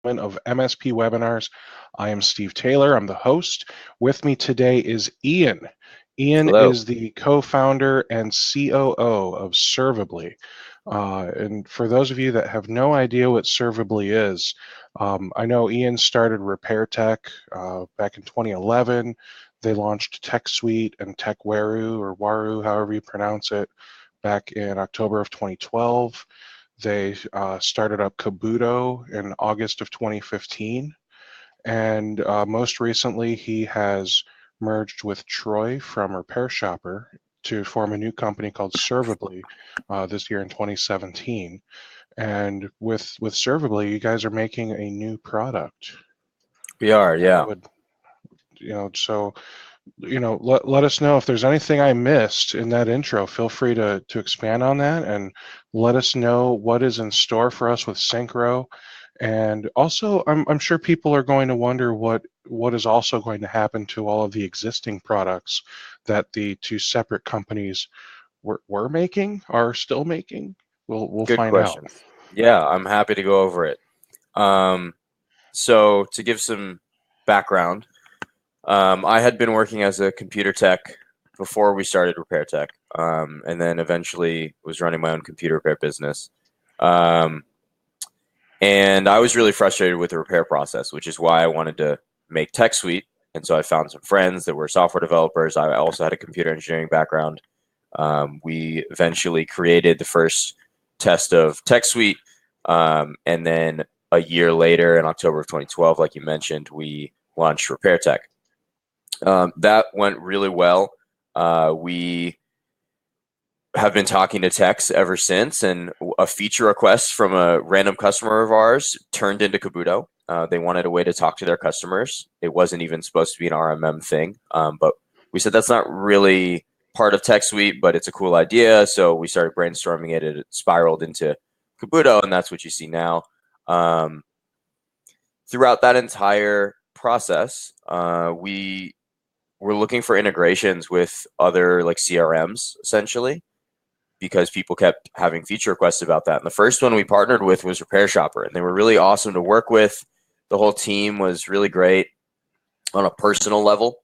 of MSP Webinars. I am Steve Taylor. I'm the host. With me today is Ian. Ian Hello. is the co-founder and COO of Servably. And for those of you that have no idea what Servably is, I know Ian started Repair Tech back in 2011. They launched TechSuite and TechWaru, or Waru, however you pronounce it, back in October of 2012. They started up Kabuto in August of 2015. And most recently, he has merged with Troy from Repair Shopper to form a new company called Servably this year in 2017. And with Servably, you guys are making a new product. We are, yeah. So let us know if there's anything I missed in that intro. Feel free to expand on that and let us know what is in store for us with Syncro. And also, I'm sure people are going to wonder what is also going to happen to all of the existing products that the two separate companies were making, are still making. We'll Good find out. question. Yeah, I'm happy to go over it. So to give some background, I had been working as a computer tech before we started Repair Tech, and then eventually was running my own computer repair business. And I was really frustrated with the repair process, which is why I wanted to make TechSuite. And so I found some friends that were software developers. I also had a computer engineering background. We eventually created the first test of TechSuite. And then a year later, in October of 2012, like you mentioned, we launched Repair Tech. That went really well. We have been talking to techs ever since, and a feature request from a random customer of ours turned into Kabuto. They wanted a way to talk to their customers. It wasn't even supposed to be an RMM thing, but we said that's not really part of TechSuite, but it's a cool idea. So we started brainstorming it. It spiraled into Kabuto, and that's what you see now. Throughout that entire process, we were looking for integrations with other like CRMs, essentially, because people kept having feature requests about that. And the first one we partnered with was Repair Shopper, and they were really awesome to work with. The whole team was really great on a personal level,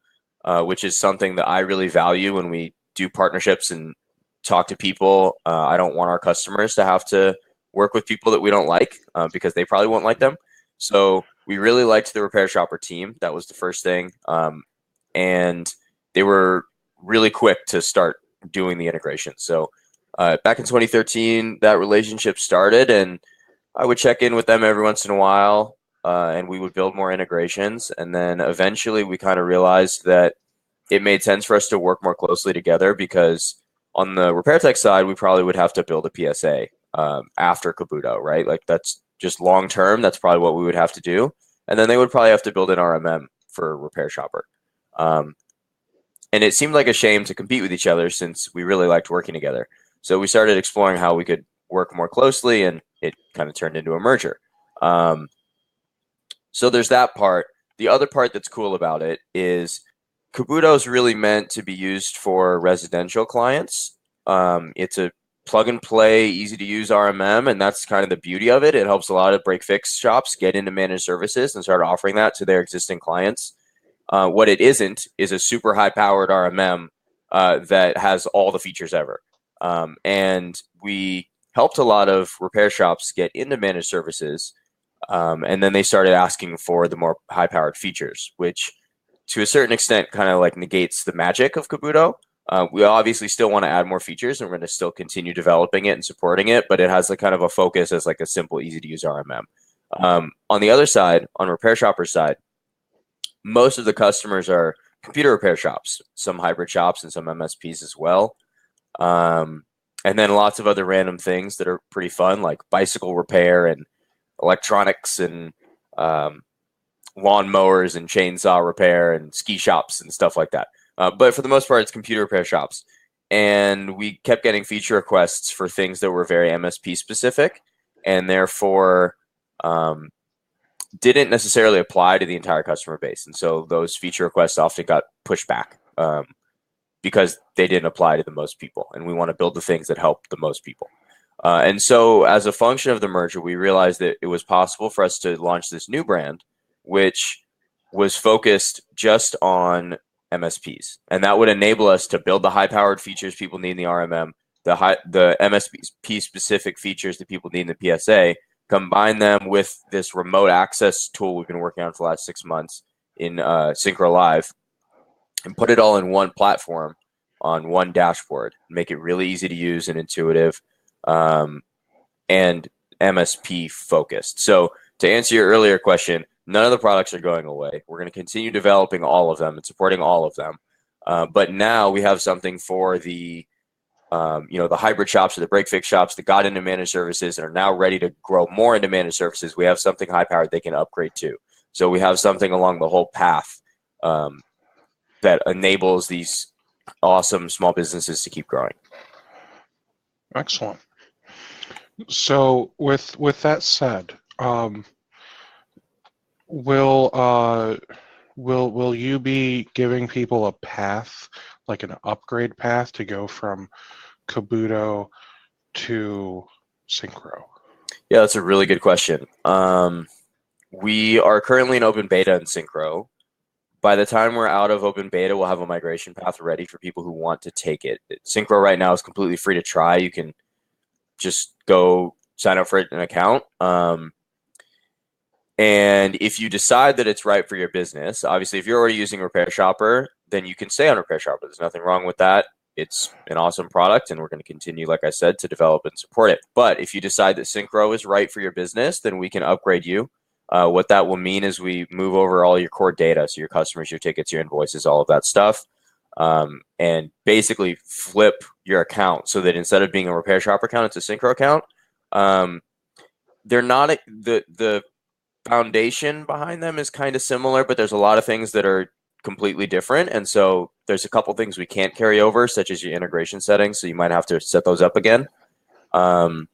which is something that I really value when we do partnerships and talk to people. I don't want our customers to have to work with people that we don't like because they probably won't like them. So we really liked the Repair Shopper team. That was the first thing. And they were really quick to start doing the integration. So back in 2013, that relationship started, and I would check in with them every once in a while, and we would build more integrations. And then eventually we kind of realized that it made sense for us to work more closely together, because on the Repair Tech side, we probably would have to build a PSA after Kabuto, right? Like that's just long term. That's probably what we would have to do. And then they would probably have to build an RMM for Repair Shopper. And it seemed like a shame to compete with each other since we really liked working together. So we started exploring how we could work more closely, and it kind of turned into a merger. So there's that part. The other part that's cool about it is Kabuto is really meant to be used for residential clients. It's a plug and play, easy to use RMM, and that's kind of the beauty of it. It helps a lot of break fix shops get into managed services and start offering that to their existing clients. What it isn't is a super high powered RMM that has all the features ever. And we helped a lot of repair shops get into managed services. And then they started asking for the more high powered features, which to a certain extent kind of like negates the magic of Kabuto. We obviously still want to add more features, and we're going to still continue developing it and supporting it, but it has a kind of a focus as like a simple, easy to use RMM. On the other side, on Repair Shopper's side, most of the customers are computer repair shops, some hybrid shops and some MSPs as well. And then lots of other random things that are pretty fun, like bicycle repair and electronics and lawn mowers and chainsaw repair and ski shops and stuff like that. But for the most part, it's computer repair shops. And we kept getting feature requests for things that were very MSP specific, and therefore didn't necessarily apply to the entire customer base. And so those feature requests often got pushed back because they didn't apply to the most people. And we want to build the things that help the most people. And so as a function of the merger, we realized that it was possible for us to launch this new brand, which was focused just on MSPs. And that would enable us to build the high-powered features people need in the RMM, the MSP specific features that people need in the PSA, combine them with this remote access tool we've been working on for the last 6 months in Syncro Live, and put it all in one platform on one dashboard, make it really easy to use and intuitive, and MSP focused. So to answer your earlier question, none of the products are going away. We're going to continue developing all of them and supporting all of them. But now we have something for the the hybrid shops or the break-fix shops that got into managed services and are now ready to grow more into managed services. We have something high-powered they can upgrade to. So we have something along the whole path that enables these awesome small businesses to keep growing. Excellent. So with that said, will you be giving people a path, like an upgrade path to go from Kabuto to Syncro? Yeah, that's a really good question. We are currently in open beta in Syncro. By the time we're out of open beta, we'll have a migration path ready for people who want to take it. Syncro right now is completely free to try. You can just go sign up for an account. And if you decide that it's right for your business, obviously, if you're already using Repair Shopper, then you can stay on Repair Shopper. There's nothing wrong with that. It's an awesome product, and we're going to continue, like I said, to develop and support it. But if you decide that Syncro is right for your business, then we can upgrade you. What that will mean is we move over all your core data, so your customers, your tickets, your invoices, all of that stuff, and basically flip your account so that instead of being a Repair Shopper account, it's a Syncro account. They're not the foundation behind them is kind of similar, but there's a lot of things that are completely different. And so there's a couple things we can't carry over, such as your integration settings. So you might have to set those up again. But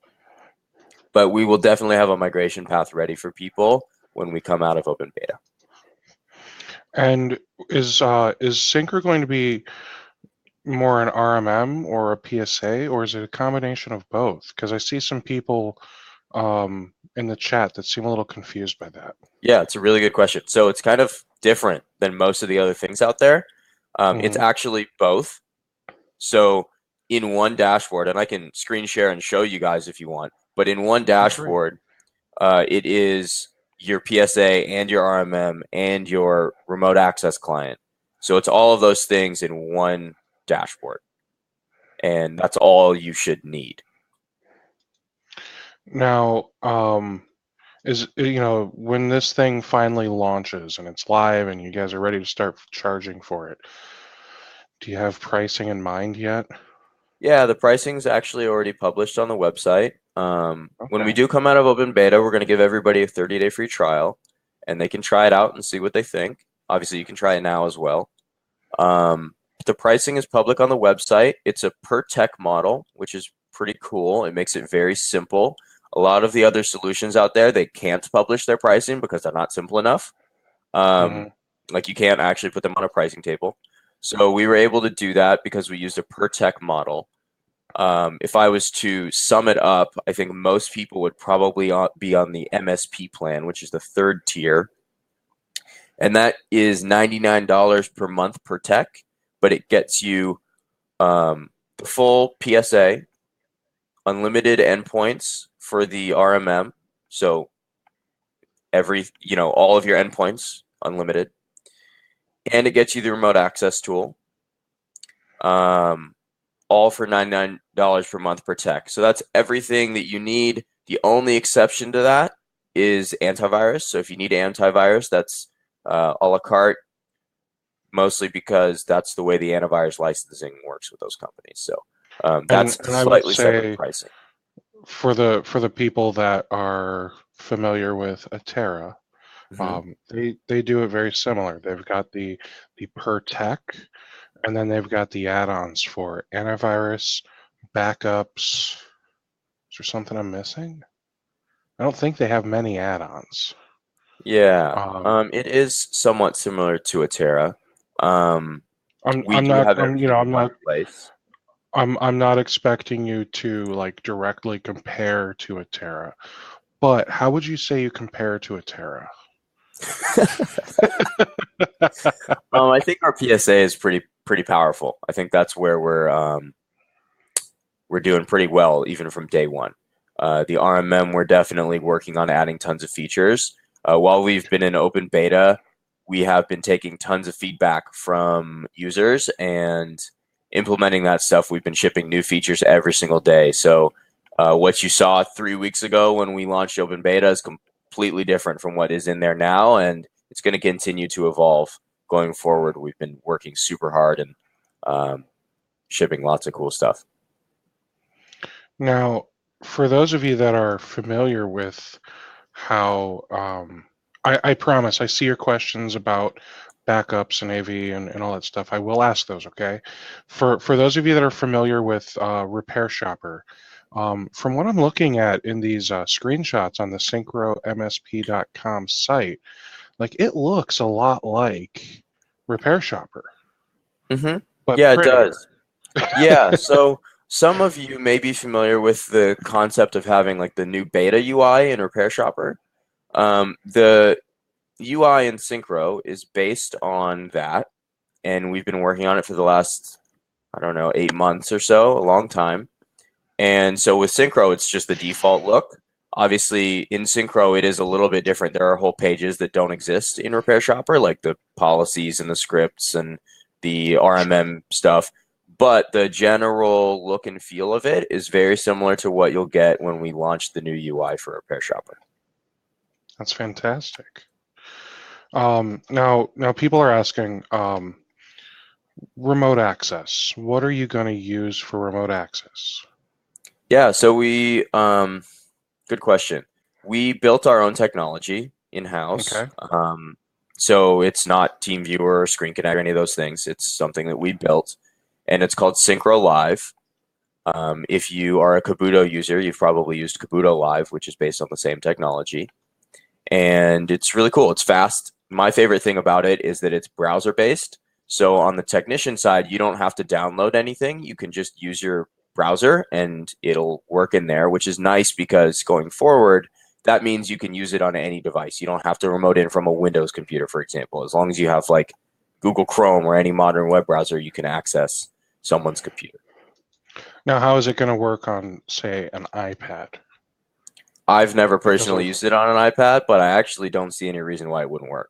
we will definitely have a migration path ready for people when we come out of open beta. And is Syncro going to be more an RMM or a PSA, or is it a combination of both? Because I see some people in the chat that seem a little confused by that. Yeah, it's a really good question. So it's kind of different than most of the other things out there. It's actually both. So in one dashboard, and I can screen share and show you guys if you want, but in one dashboard, it is your PSA and your RMM and your remote access client. So it's all of those things in one dashboard. And that's all you should need. Now, when this thing finally launches and it's live and you guys are ready to start charging for it, do you have pricing in mind yet? Yeah, the pricing's actually already published on the website. When we do come out of open beta, we're going to give everybody a 30-day free trial, and they can try it out and see what they think. Obviously, you can try it now as well. The pricing is public on the website. It's a per tech model, which is pretty cool. It makes it very simple. A lot of the other solutions out there, they can't publish their pricing because they're not simple enough. Like you can't actually put them on a pricing table. So we were able to do that because we used a per tech model. If I was to sum it up, I think most people would probably be on the MSP plan, which is the third tier. And that is $99 per month per tech, but it gets you the full PSA, unlimited endpoints for the RMM. So all of your endpoints unlimited. And it gets you the remote access tool. All for $99 per month per tech. So that's everything that you need. The only exception to that is antivirus. So if you need antivirus, that's a la carte, mostly because that's the way the antivirus licensing works with those companies. So that's slightly separate pricing. For the people that are familiar with Atera, they do it very similar. They've got the per tech, and then they've got the add-ons for antivirus, backups. Is there something I'm missing? I don't think they have many add-ons. Yeah, it is somewhat similar to Atera. I'm not. I'm not expecting you to like directly compare to a Terra, but how would you say you compare to a Terra? I think our PSA is pretty powerful. I think that's where we're doing pretty well even from day one. The RMM, we're definitely working on adding tons of features. While we've been in open beta, we have been taking tons of feedback from users and implementing that stuff. We've been shipping new features every single day. So what you saw 3 weeks ago when we launched open beta is completely different from what is in there now, and it's going to continue to evolve going forward. We've been working super hard and shipping lots of cool stuff. Now, for those of you that are familiar with how, I promise I see your questions about backups and AV and all that stuff. I will ask those, okay? For those of you that are familiar with Repair Shopper, from what I'm looking at in these screenshots on the syncromsp.com site, like it looks a lot like Repair Shopper, Mm-hmm. but Yeah, it prettier. does. Yeah, so some of you may be familiar with the concept of having like the new beta UI in Repair Shopper. The UI in Syncro is based on that, and we've been working on it for the last, I don't know, 8 months or so, a long time. And so with Syncro, it's just the default look. Obviously, in Syncro, it is a little bit different. There are whole pages that don't exist in Repair Shopper, like the policies and the scripts and the RMM stuff. But the general look and feel of it is very similar to what you'll get when we launch the new UI for Repair Shopper. That's fantastic. Now people are asking, remote access. What are you going to use for remote access? Yeah, so good question. We built our own technology in-house. Okay. So it's not TeamViewer or Screen Connect or any of those things. It's something that we built, and it's called Syncro Live. If you are a Kabuto user, you've probably used Kabuto Live, which is based on the same technology. And it's really cool. It's fast. My favorite thing about it is that it's browser-based. So on the technician side, you don't have to download anything. You can just use your browser and it'll work in there, which is nice because going forward, that means you can use it on any device. You don't have to remote in from a Windows computer, for example. As long as you have like Google Chrome or any modern web browser, you can access someone's computer. Now, how is it going to work on, say, an iPad? I've never Like, does it? personally used it on an iPad, but I actually don't see any reason why it wouldn't work.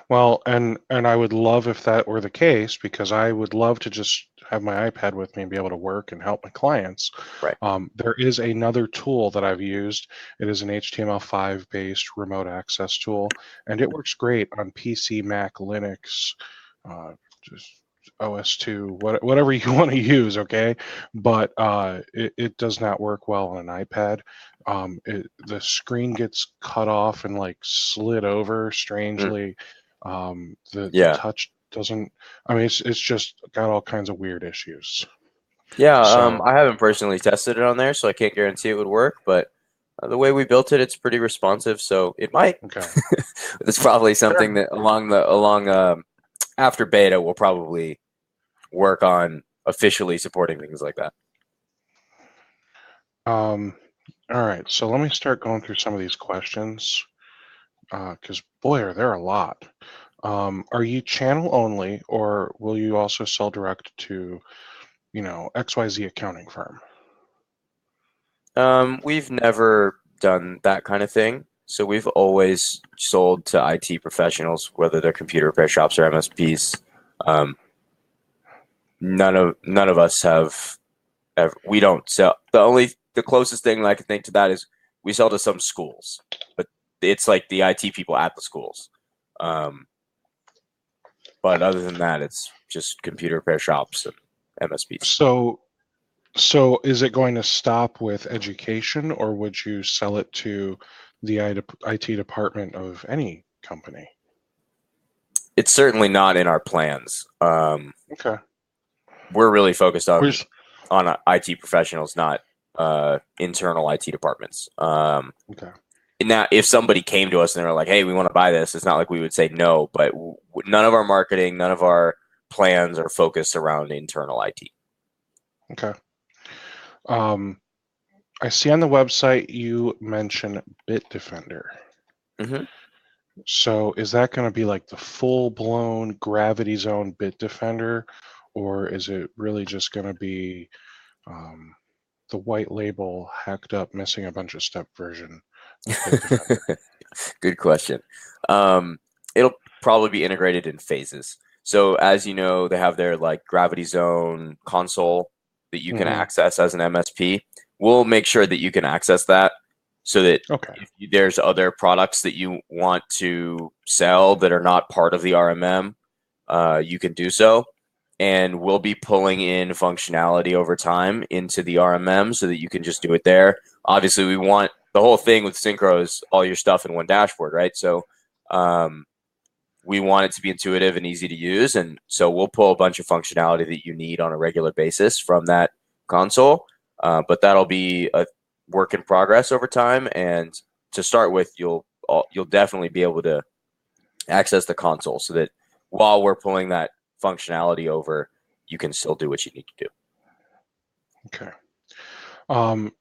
Well, and I would love if that were the case because I would love to just have my iPad with me and be able to work and help my clients. Right. There is another tool that I've used. It is an HTML5 based remote access tool, and it works great on PC, Mac, Linux, just OS2, whatever you want to use, okay? But it does not work well on an iPad. The screen gets cut off and like slid over strangely. The Yeah. touch doesn't. I mean, it's just got all kinds of weird issues. Yeah, So I haven't personally tested it on there, so I can't guarantee it would work, but the way we built it, it's pretty responsive, so it might. okay, It's probably something sure. that along after beta we'll probably work on officially supporting things like that. All right, so let me start going through some of these questions because boy, are there a lot. Are you channel only, or will you also sell direct to, XYZ accounting firm? We've never done that kind of thing, so we've always sold to IT professionals, whether they're computer repair shops or MSPs. Um, none of us have ever. We don't sell. The closest thing I can think to that is we sell to some schools, but it's like the IT people at the schools. But other than that, it's just computer repair shops and MSPs. So is it going to stop with education, or would you sell it to the IT department of any company? It's certainly not in our plans. Okay. We're really focused on Where's IT professionals, not internal IT departments. okay. Now, if somebody came to us and they were like, "Hey, we want to buy this," it's not like we would say no. But none of our marketing, none of our plans are focused around internal IT. Okay. I see on the website you mention Bitdefender. Mm-hmm. So is that going to be like the full-blown gravity zone Bitdefender, or is it really just going to be the white label, hacked up, missing a bunch of step version of Bitdefender? Good question. It'll probably be integrated in phases. So as you know, they have their like gravity zone console that you can Mm-hmm. access as an MSP. We'll make sure that you can access that so that Okay. if there's other products that you want to sell that are not part of the RMM, you can do so. And we'll be pulling in functionality over time into the RMM so that you can just do it there. Obviously, we want the whole thing with Syncro is all your stuff in one dashboard, right? So we want it to be intuitive and easy to use. And so we'll pull a bunch of functionality that you need on a regular basis from that console. But that'll be a work in progress over time. And to start with, you'll definitely be able to access the console so that while we're pulling that functionality over, you can still do what you need to do. Okay.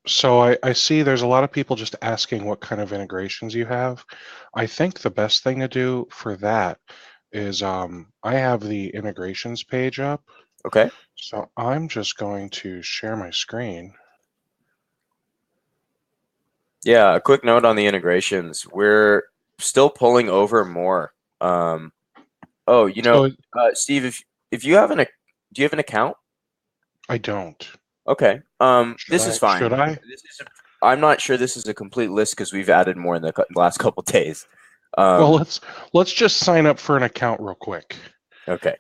So I see there's a lot of people just asking what kind of integrations you have. I think the best thing to do for that is I have the integrations page up. Okay. So I'm just going to share my screen. Yeah, a quick note on the integrations. We're still pulling over more. Oh, So Steve, if you have do you have an account? I don't. Okay. This is Should fine. I? I'm not sure this is a complete list because we've added more in the last couple days. Well, let's just sign up for an account real quick. Okay.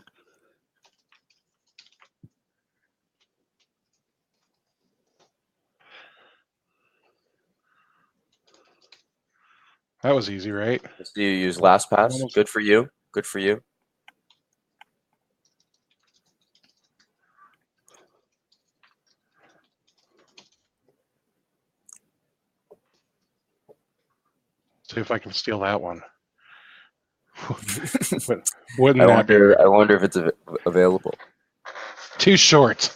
That was easy, right? Do you use LastPass? Good for you. Good for you. See if I can steal that one. Wouldn't that be I wonder if it's available. too short?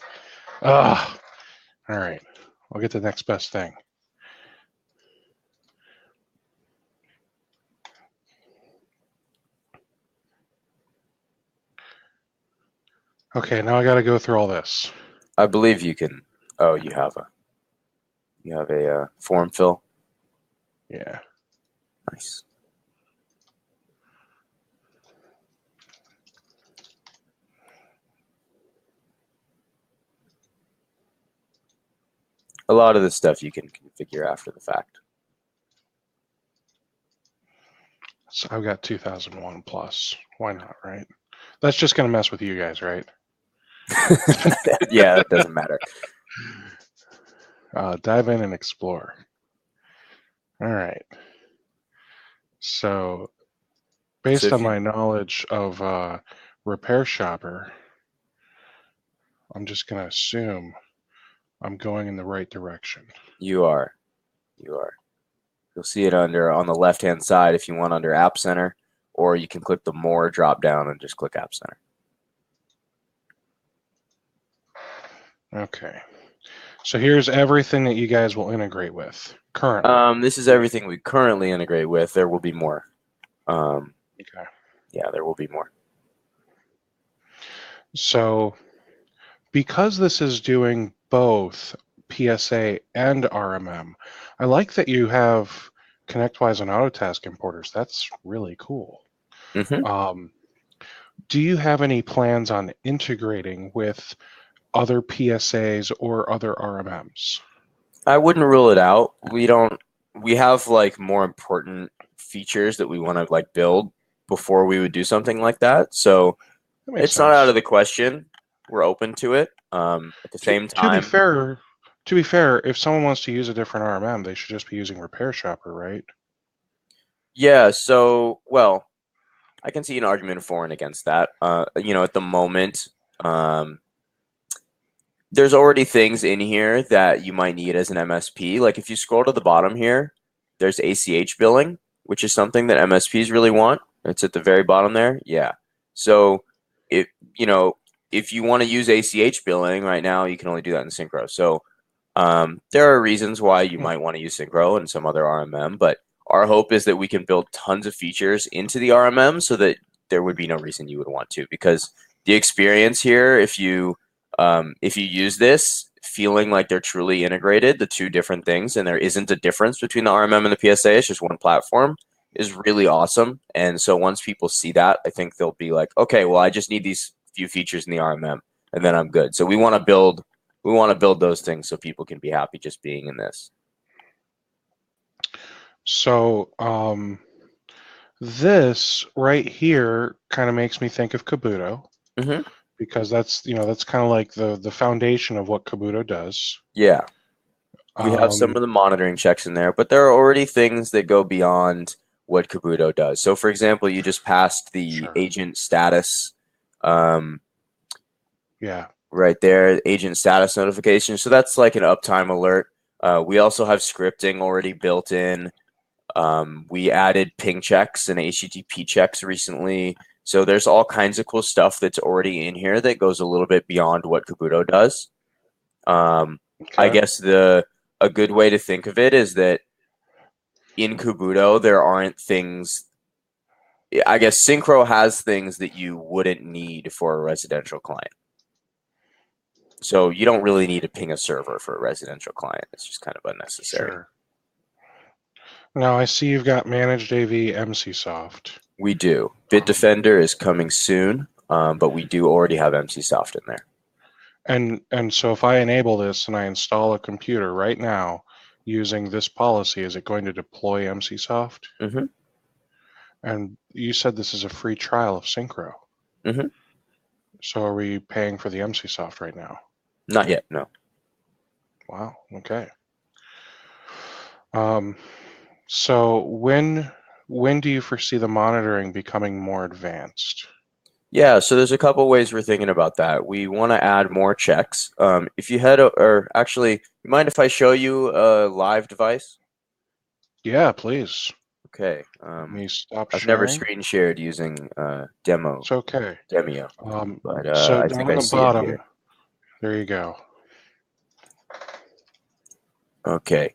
All right. I'll get the next best thing. Okay, now I got to go through all this. I believe you can. Oh, you have a form fill. Yeah. Nice. A lot of this stuff you can configure after the fact. So I've got 2001 plus. Why not, right? That's just going to mess with you guys, right? Yeah, that doesn't matter. Dive in and explore. All right. So based on my knowledge of Repair Shopper, I'm just going to assume I'm going in the right direction. You are. You'll see it on the left-hand side if you want under App Center, or you can click the More drop down and just click App Center. Okay. So here's everything that you guys will integrate with currently. This is everything we currently integrate with. There will be more. Okay. Yeah, there will be more. So because this is doing both PSA and RMM, I like that you have ConnectWise and Autotask importers. That's really cool. Mm-hmm. Do you have any plans on integrating with other PSAs or other RMMs? I wouldn't rule it out. We have like more important features that we want to like build before we would do something like that. So it's not out of the question. We're open to it. At the same time, to be fair, if someone wants to use a different RMM, they should just be using Repair Shopper, right? Yeah. So, well, I can see an argument for and against that. At the moment, there's already things in here that you might need as an MSP. Like if you scroll to the bottom here, there's ACH billing, which is something that MSPs really want. It's at the very bottom there. Yeah. So if you want to use ACH billing right now, you can only do that in Syncro. So there are reasons why you might want to use Syncro and some other RMM, but our hope is that we can build tons of features into the RMM so that there would be no reason you would want to, because the experience here, if you use this feeling like they're truly integrated, the two different things, and there isn't a difference between the RMM and the PSA, it's just one platform, is really awesome. And so once people see that, I think they'll be like, okay, well, I just need these few features in the RMM and then I'm good. So we want to build those things so people can be happy just being in this. So this right here kind of makes me think of Kabuto, because that's kind of like the foundation of what Kabuto does. Yeah. We have some of the monitoring checks in there, but there are already things that go beyond what Kabuto does. So for example, you just passed the agent status right there, agent status notification. So that's like an uptime alert. We also have scripting already built in. We added ping checks and HTTP checks recently. So there's all kinds of cool stuff that's already in here that goes a little bit beyond what Kabuto does. I guess a good way to think of it is that in Kabuto, there aren't things. I guess Syncro has things that you wouldn't need for a residential client. So you don't really need to ping a server for a residential client. It's just kind of unnecessary. Sure. Now I see you've got managed AV MCSoft. We do. Bitdefender is coming soon, but we do already have MCSoft in there. And so if I enable this and I install a computer right now using this policy, is it going to deploy MCSoft? Mm-hmm. And you said this is a free trial of Syncro. Mm-hmm. So are we paying for the MCSoft right now? Not yet, no. Wow, okay. So when do you foresee the monitoring becoming more advanced? Yeah, so there's a couple ways we're thinking about that. We want to add more checks. If you head, or actually, you mind if I show you a live device? Yeah, please. Okay. Let me stop I've sharing. never screen shared using demo. It's okay. Demio. But so I down think on I the see it bottom, here. there you go. Okay.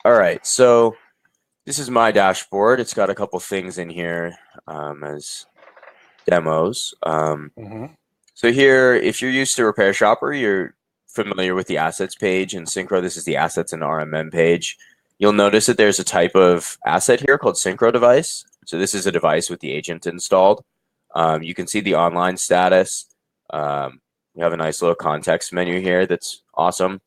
All right. So this is my dashboard. It's got a couple things in here as demos. So here, if you're used to Repair Shopper, you're familiar with the assets page. In Syncro, this is the assets and RMM page. You'll notice that there's a type of asset here called Syncro device. So this is a device with the agent installed. You can see the online status. We have a nice little context menu here that's awesome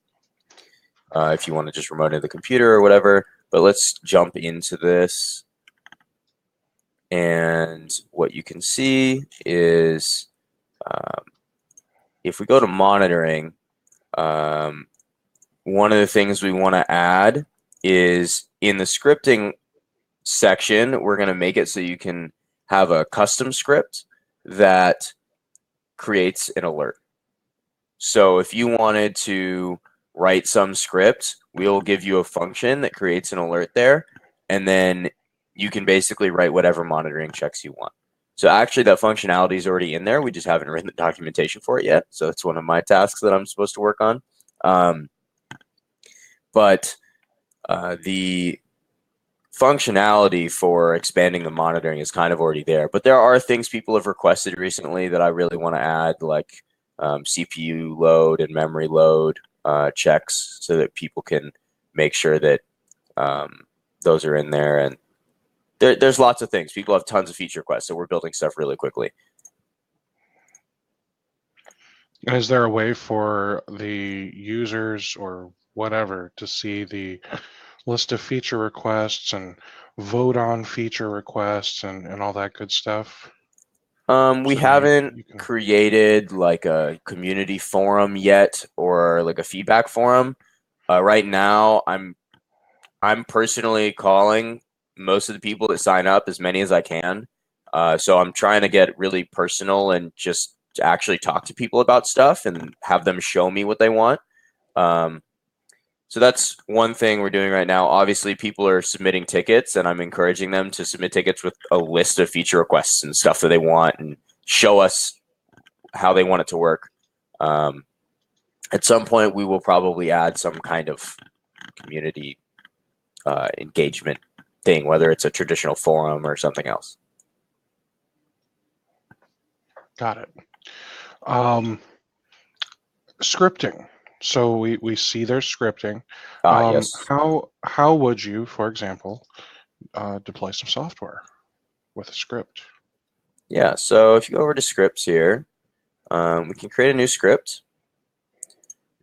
if you want to just remote into the computer or whatever. But let's jump into this. And what you can see is if we go to monitoring, one of the things we want to add is in the scripting section, we're going to make it so you can have a custom script that creates an alert. So if you wanted to write some script, we'll give you a function that creates an alert there, and then you can basically write whatever monitoring checks you want. So actually that functionality is already in there. We just haven't written the documentation for it yet. So it's one of my tasks that I'm supposed to work on. But the functionality for expanding the monitoring is kind of already there. But there are things people have requested recently that I really want to add, like CPU load and memory load checks, so that people can make sure that those are in there. And there's lots of things. People have tons of feature requests, so we're building stuff really quickly. Is there a way for the users or whatever to see the list of feature requests and vote on feature requests and all that good stuff? We haven't created like a community forum yet, or like a feedback forum. Right now, I'm personally calling most of the people that sign up, as many as I can. So I'm trying to get really personal and just to actually talk to people about stuff and have them show me what they want. So that's one thing we're doing right now. Obviously, people are submitting tickets, and I'm encouraging them to submit tickets with a list of feature requests and stuff that they want, and show us how they want it to work. At some point, we will probably add some kind of community engagement thing, whether it's a traditional forum or something else. Got it. Scripting. So we see there's scripting. Yes. How would you, for example, deploy some software with a script? Yeah, so if you go over to scripts here, we can create a new script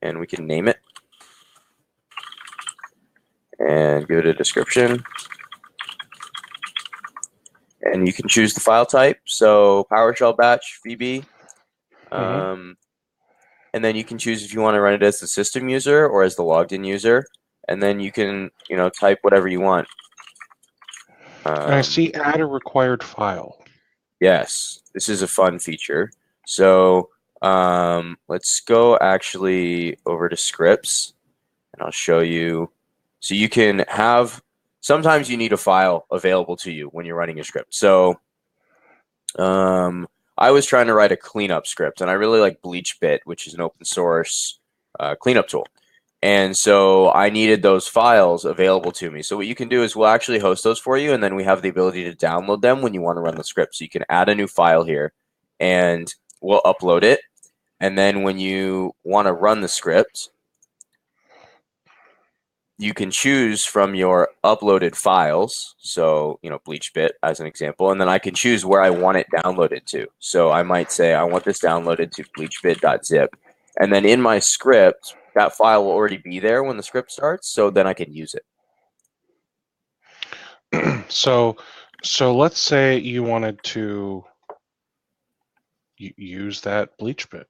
and we can name it and give it a description. And you can choose the file type, so PowerShell batch, VB. And then you can choose if you want to run it as the system user or as the logged in user. And then you can, type whatever you want. And I see add a required file. Yes, this is a fun feature. So let's go actually over to scripts and I'll show you. So you can have, sometimes you need a file available to you when you're running a script. So I was trying to write a cleanup script, and I really like BleachBit, which is an open source cleanup tool. And so I needed those files available to me. So what you can do is we'll actually host those for you, and then we have the ability to download them when you want to run the script. So you can add a new file here, and we'll upload it. And then when you want to run the script, you can choose from your uploaded files. So, BleachBit as an example, and then I can choose where I want it downloaded to. So I might say I want this downloaded to bleachbit.zip. And then in my script, that file will already be there when the script starts, so then I can use it. So let's say you wanted to use that BleachBit.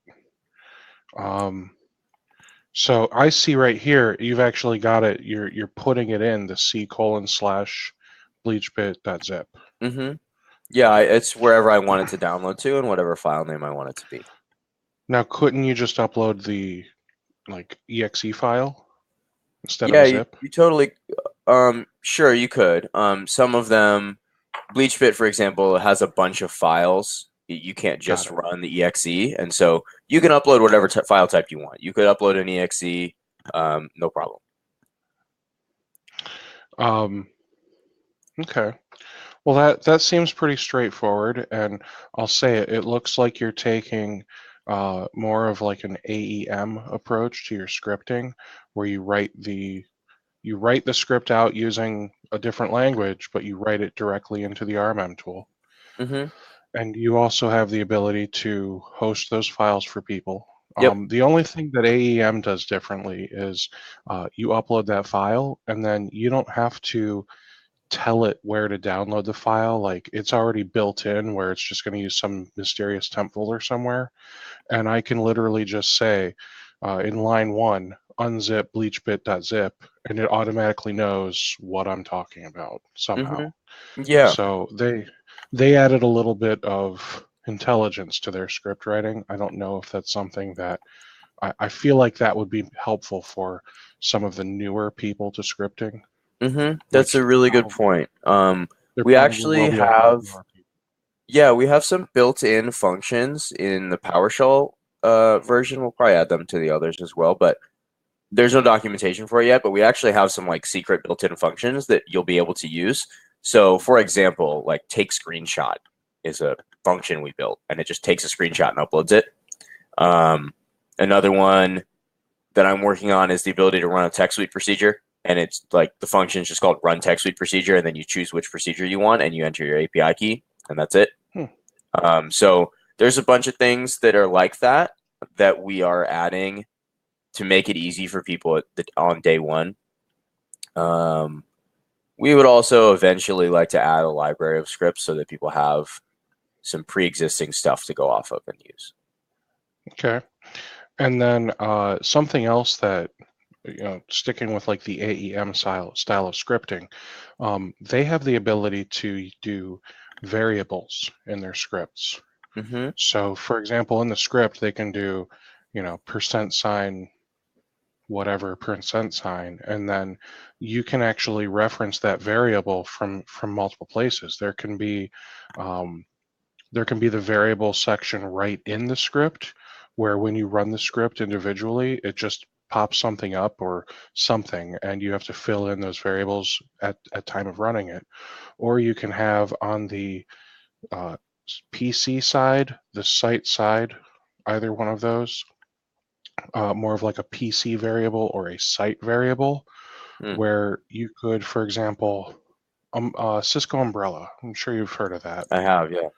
So I see right here, you've actually got it. You're putting it in the c:/bleachbit.zip. Yeah, it's wherever I want it to download to and whatever file name I want it to be. Now, couldn't you just upload the exe file instead of a zip? You totally. Sure, you could. Some of them, BleachBit, for example, has a bunch of files. You can't just run the exe, and so you can upload whatever file type you want. You could upload an exe, no problem. Okay. Well, that seems pretty straightforward, and I'll say it looks like you're taking more of like an AEM approach to your scripting, where you write the script out using a different language, but you write it directly into the RMM tool. And you also have the ability to host those files for people. The only thing that AEM does differently is you upload that file, and then you don't have to tell it where to download the file. Like, it's already built in where it's just going to use some mysterious temp folder somewhere. And I can literally just say in line 1, unzip bleachbit.zip, and it automatically knows what I'm talking about somehow. Yeah. So they added a little bit of intelligence to their script writing. I don't know if that's something that I feel like that would be helpful for some of the newer people to scripting. That's a really good point. We actually have, we have some built-in functions in the PowerShell version. We'll probably add them to the others as well, but there's no documentation for it yet. But we actually have some secret built-in functions that you'll be able to use. So, for example, take screenshot is a function we built, and it just takes a screenshot and uploads it. Another one that I'm working on is the ability to run a text suite procedure. And it's the function is just called run text suite procedure, and then you choose which procedure you want, and you enter your API key, and that's it. So there's a bunch of things that are like that we are adding to make it easy for people on day one. We would also eventually like to add a library of scripts so that people have some pre-existing stuff to go off of and use. Okay. And then something else that, sticking with the AEM style of scripting, they have the ability to do variables in their scripts. So, for example, in the script, they can do, %, whatever %, and then you can actually reference that variable from multiple places. There can be There can be the variable section right in the script where when you run the script individually, it just pops something up or something, and you have to fill in those variables at time of running it. Or you can have on the PC side, the site side, either one of those, more of like a PC variable or a site variable, where you could, for example, Cisco Umbrella. I'm sure you've heard of that. I have, yeah.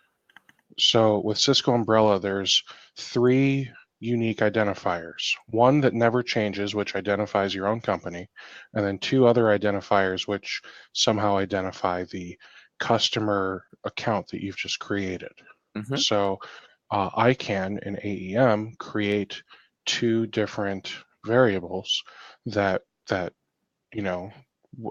So with Cisco Umbrella, there's 3 unique identifiers. One that never changes, which identifies your own company, and then 2 other identifiers which somehow identify the customer account that you've just created. So I can, in AEM, create 2 different variables that you know,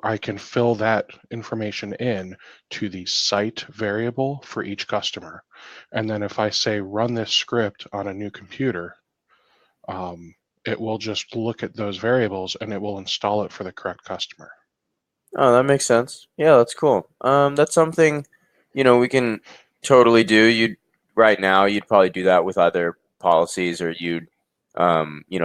I can fill that information in to the site variable for each customer. And then if I say run this script on a new computer, it will just look at those variables and it will install it for the correct customer. Oh, that makes sense. Yeah, that's cool. That's something, we can totally do. Right now, you'd probably do that with other policies, or you'd,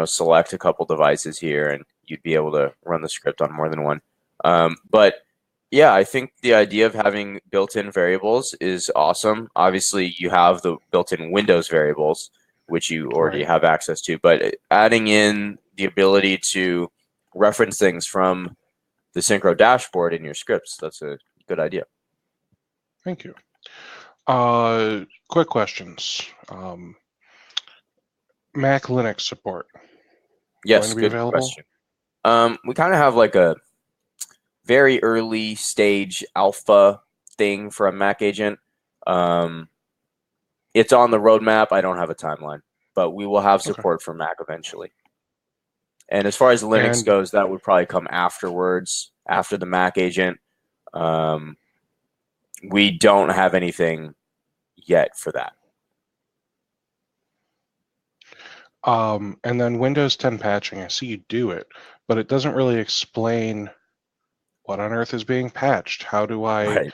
select a couple devices here, and you'd be able to run the script on more than one. But yeah, I think the idea of having built-in variables is awesome. Obviously, you have the built-in Windows variables, which you already have access to, but adding in the ability to reference things from the Syncro dashboard in your scripts, that's a good idea. Thank you. Quick questions. Mac Linux support. Yes, going to be good available? question. We kind of have like a very early stage alpha thing for a Mac agent. It's on the roadmap. I don't have a timeline, but we will have support for Mac eventually. And as far as Linux goes, that would probably come afterwards, after the Mac agent. We don't have anything yet for that. And then Windows 10 patching, I see you do it, but it doesn't really explain what on earth is being patched. How do I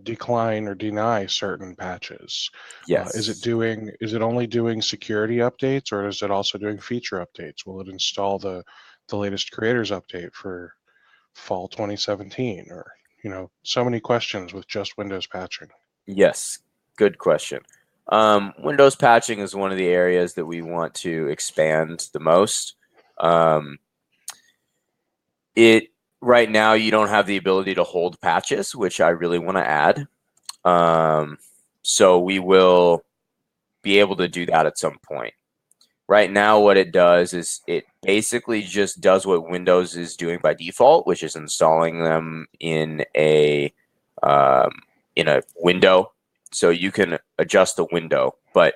decline or deny certain patches? Yes. Is it only doing security updates, or is it also doing feature updates? Will it install the latest creators update for fall 2017? Or, so many questions with just Windows patching. Yes, good question. Windows patching is one of the areas that we want to expand the most. Right now, you don't have the ability to hold patches, which I really want to add. So we will be able to do that at some point. Right now, what it does is it basically just does what Windows is doing by default, which is installing them in a window. So you can adjust the window, but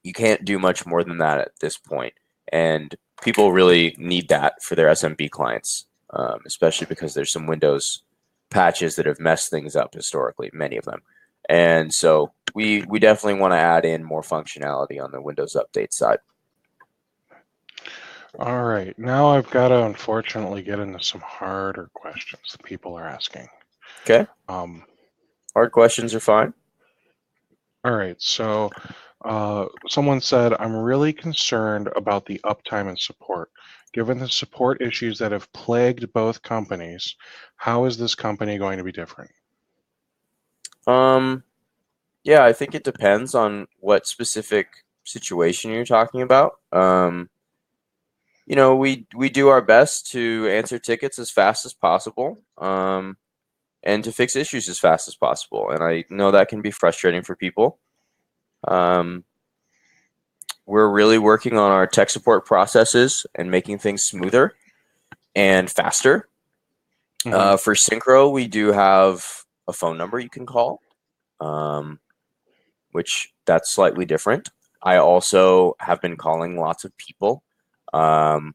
you can't do much more than that at this point. And people really need that for their SMB clients, especially because there's some Windows patches that have messed things up historically, many of them. And so we definitely want to add in more functionality on the Windows Update side. All right, now I've got to unfortunately get into some harder questions that people are asking. Okay. Hard questions are fine. All right, so someone said, I'm really concerned about the uptime and support. Given the support issues that have plagued both companies, how is this company going to be different? Yeah, I think it depends on what specific situation you're talking about. We do our best to answer tickets as fast as possible, and to fix issues as fast as possible. And I know that can be frustrating for people. We're really working on our tech support processes and making things smoother and faster. For Syncro, we do have a phone number you can call, which that's slightly different. I also have been calling lots of people. The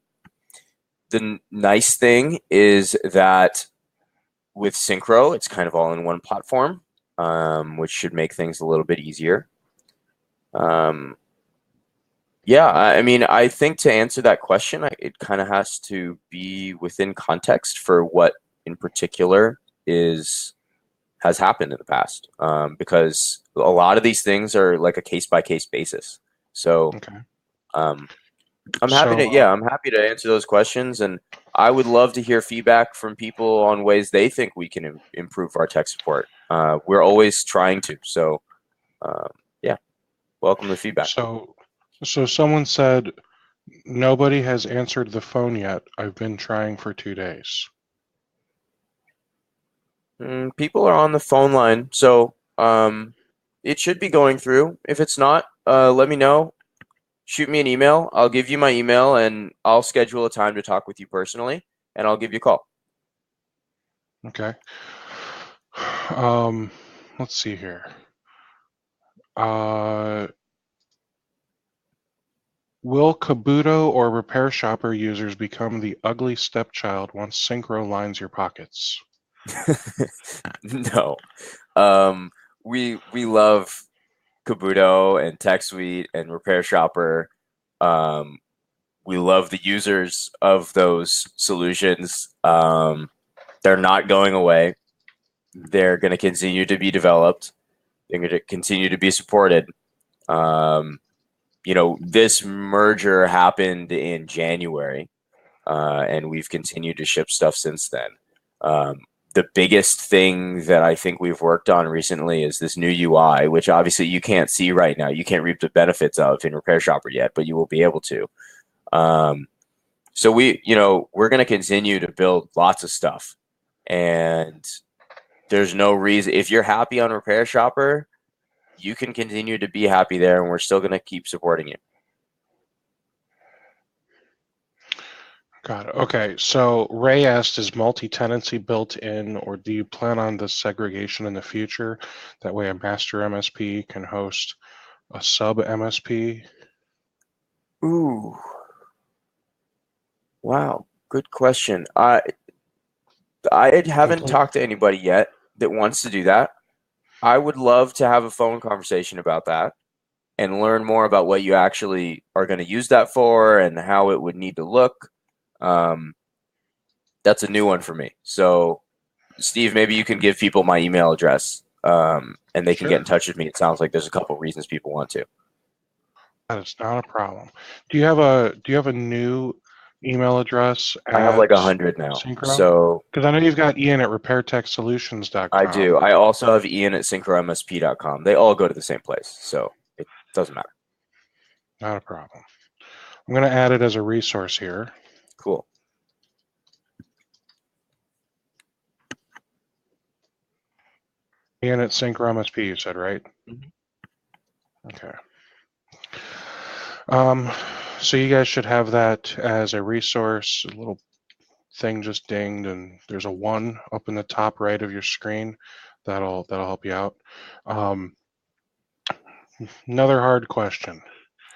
nice thing is that with Syncro, it's kind of all in one platform, which should make things a little bit easier. Yeah, I think to answer that question, it kind of has to be within context for what in particular is has happened in the past, because a lot of these things are like a case-by-case basis. So Okay. I'm happy to, So, yeah, I'm happy to answer those questions, and I would love to hear feedback from people on ways they think we can improve our tech support. We're always trying to. So yeah, welcome the feedback. so someone said, nobody has answered the phone yet. I've been trying for 2 days. People are on the phone line, so it should be going through. If it's not, let me know. Shoot me an email. I'll give you my email, and I'll schedule a time to talk with you personally, and I'll give you a call. Okay. Let's see here. Will Kabuto or Repair Shopper users become the ugly stepchild once Syncro lines your pockets? No. We love Kabuto and TechSuite and Repair Shopper. We love the users of those solutions. They're not going away. They're going to continue to be developed. They're going to continue to be supported. This merger happened in January, and we've continued to ship stuff since then. The biggest thing that I think we've worked on recently is this new UI, which obviously you can't see right now. You can't reap the benefits of in Repair Shopper yet, but you will be able to. So we're going to continue to build lots of stuff, and there's no reason, if you're happy on Repair Shopper, you can continue to be happy there, and we're still going to keep supporting you. Got it. Okay, so Ray asked, is multi-tenancy built in, or do you plan on the segregation in the future? That way a master MSP can host a sub MSP? Ooh. Wow. Good question. I haven't talked to anybody yet that wants to do that. I would love to have a phone conversation about that and learn more about what you actually are going to use that for and how it would need to look. That's a new one for me. So, Steve, maybe you can give people my email address, and they can get in touch with me. It sounds like there's a couple reasons people want to. That is not a problem. Do you have a new email address I have at like 100 now. Syncro? So because I know you've got Ian at repairtechsolutions.com. I do. I also have Ian at syncromsp.com. They all go to the same place, so it doesn't matter. Not a problem. I'm going to add it as a resource here. Cool. Ian at SyncroMSP, you said, right? Mm-hmm. Okay. So you guys should have that as a resource. A little thing just dinged, and there's a 1 up in the top right of your screen. That'll help you out. Another hard question.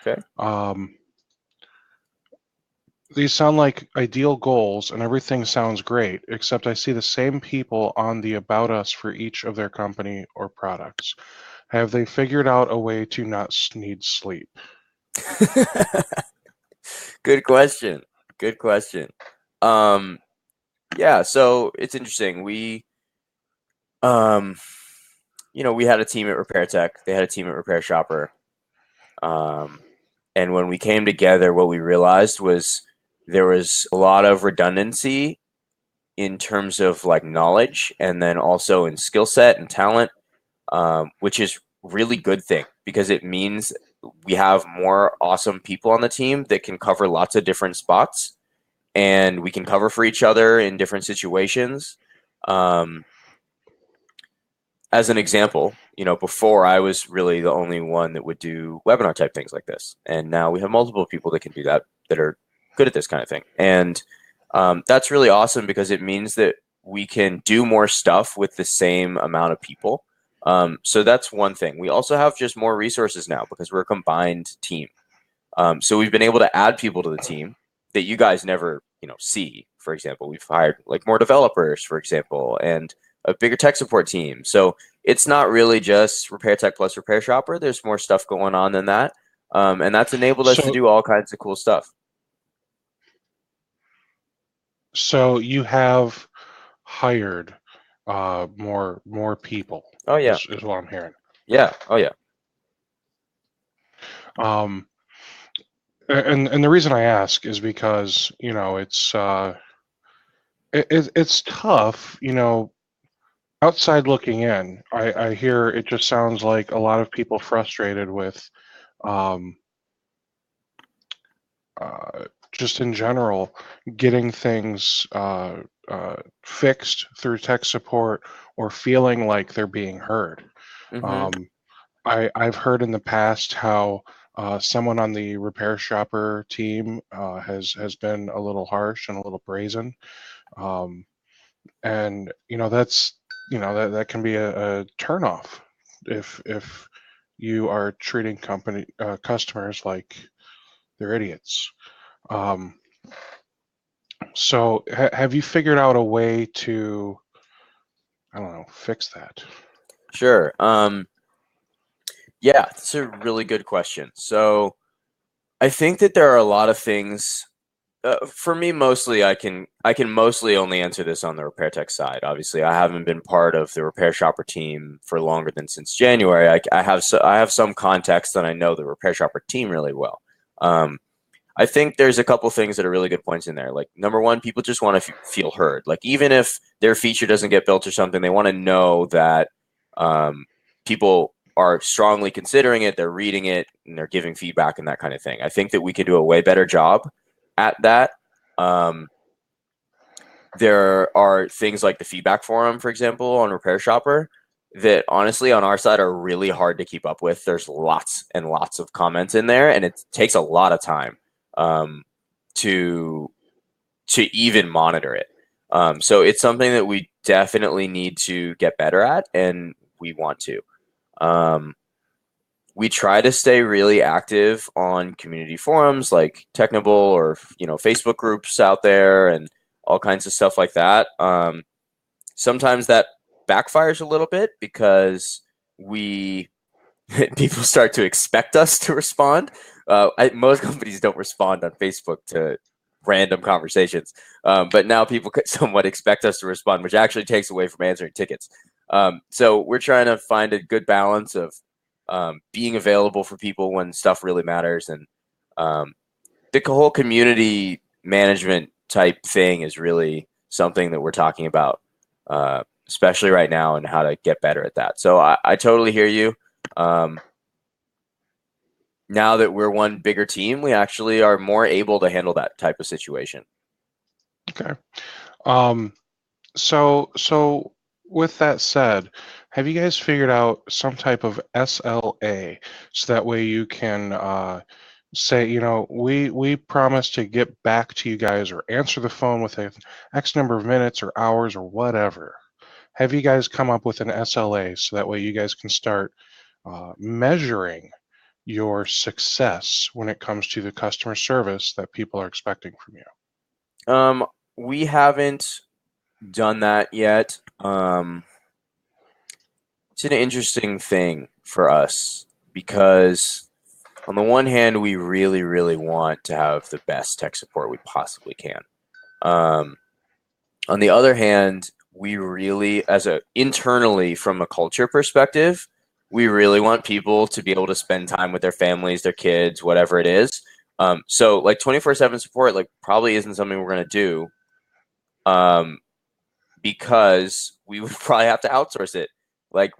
Okay. These sound like ideal goals, and everything sounds great, except I see the same people on the About Us for each of their company or products. Have they figured out a way to not need sleep? Good question. Good question. Yeah, so it's interesting. We had a team at Repair Tech. They had a team at Repair Shopper. And when we came together, what we realized was there was a lot of redundancy in terms of like knowledge, and then also in skill set and talent, which is really good thing because it means we have more awesome people on the team that can cover lots of different spots, and we can cover for each other in different situations. As an example, before I was really the only one that would do webinar type things like this. And now we have multiple people that can do that are good at this kind of thing. And that's really awesome because it means that we can do more stuff with the same amount of people. So that's one thing. We also have just more resources now because we're a combined team. So we've been able to add people to the team that you guys never, see. For example, we've hired like more developers, for example, and a bigger tech support team. So it's not really just Repair Tech plus Repair Shopper. There's more stuff going on than that. And that's enabled us to do all kinds of cool stuff. So you have hired more people. Oh yeah. Is what I'm hearing. Yeah. Oh yeah. Um, and the reason I ask is because it's tough. Outside looking in, I hear it just sounds like a lot of people frustrated with um, just in general getting things fixed through tech support or feeling like they're being heard. Mm-hmm. Um, I've heard in the past how someone on the repair shopper team has been a little harsh and a little brazen, um, and that can be a turnoff if you are treating customers like they're idiots. Um, so have you figured out a way to, I don't know, fix that? Sure. Yeah, that's a really good question. So I think that there are a lot of things. For me, mostly, I can mostly only answer this on the repair tech side. Obviously, I haven't been part of the repair shopper team for longer than since January. I have some context, and I know the repair shopper team really well. I think there's a couple things that are really good points in there. Like number one, people just want to feel heard. Like even if their feature doesn't get built or something, they want to know that people are strongly considering it, they're reading it, and they're giving feedback and that kind of thing. I think that we could do a way better job at that. There are things like the feedback forum, for example, on Repair Shopper that honestly on our side are really hard to keep up with. There's lots and lots of comments in there, and it takes a lot of time to even monitor it. So it's something that we definitely need to get better at, and we want to. We try to stay really active on community forums like Technical or Facebook groups out there and all kinds of stuff like that. Sometimes that backfires a little bit because people start to expect us to respond. Most companies don't respond on Facebook to random conversations, but now people somewhat expect us to respond, which actually takes away from answering tickets. So we're trying to find a good balance of being available for people when stuff really matters, and the whole community management type thing is really something that we're talking about, especially right now, and how to get better at that. So I totally hear you. Now that we're one bigger team, we actually are more able to handle that type of situation. Okay. So with that said, have you guys figured out some type of SLA so that way you can say, we promise to get back to you guys or answer the phone within X number of minutes or hours or whatever? Have you guys come up with an SLA so that way you guys can start measuring your success when it comes to the customer service that people are expecting from you? We haven't done that yet. It's an interesting thing for us because on the one hand, we really, really want to have the best tech support we possibly can. On the other hand, we really, internally from a culture perspective, we really want people to be able to spend time with their families, their kids, whatever it is. So like 24/7 support, like probably isn't something we're going to do, because we would probably have to outsource it. Like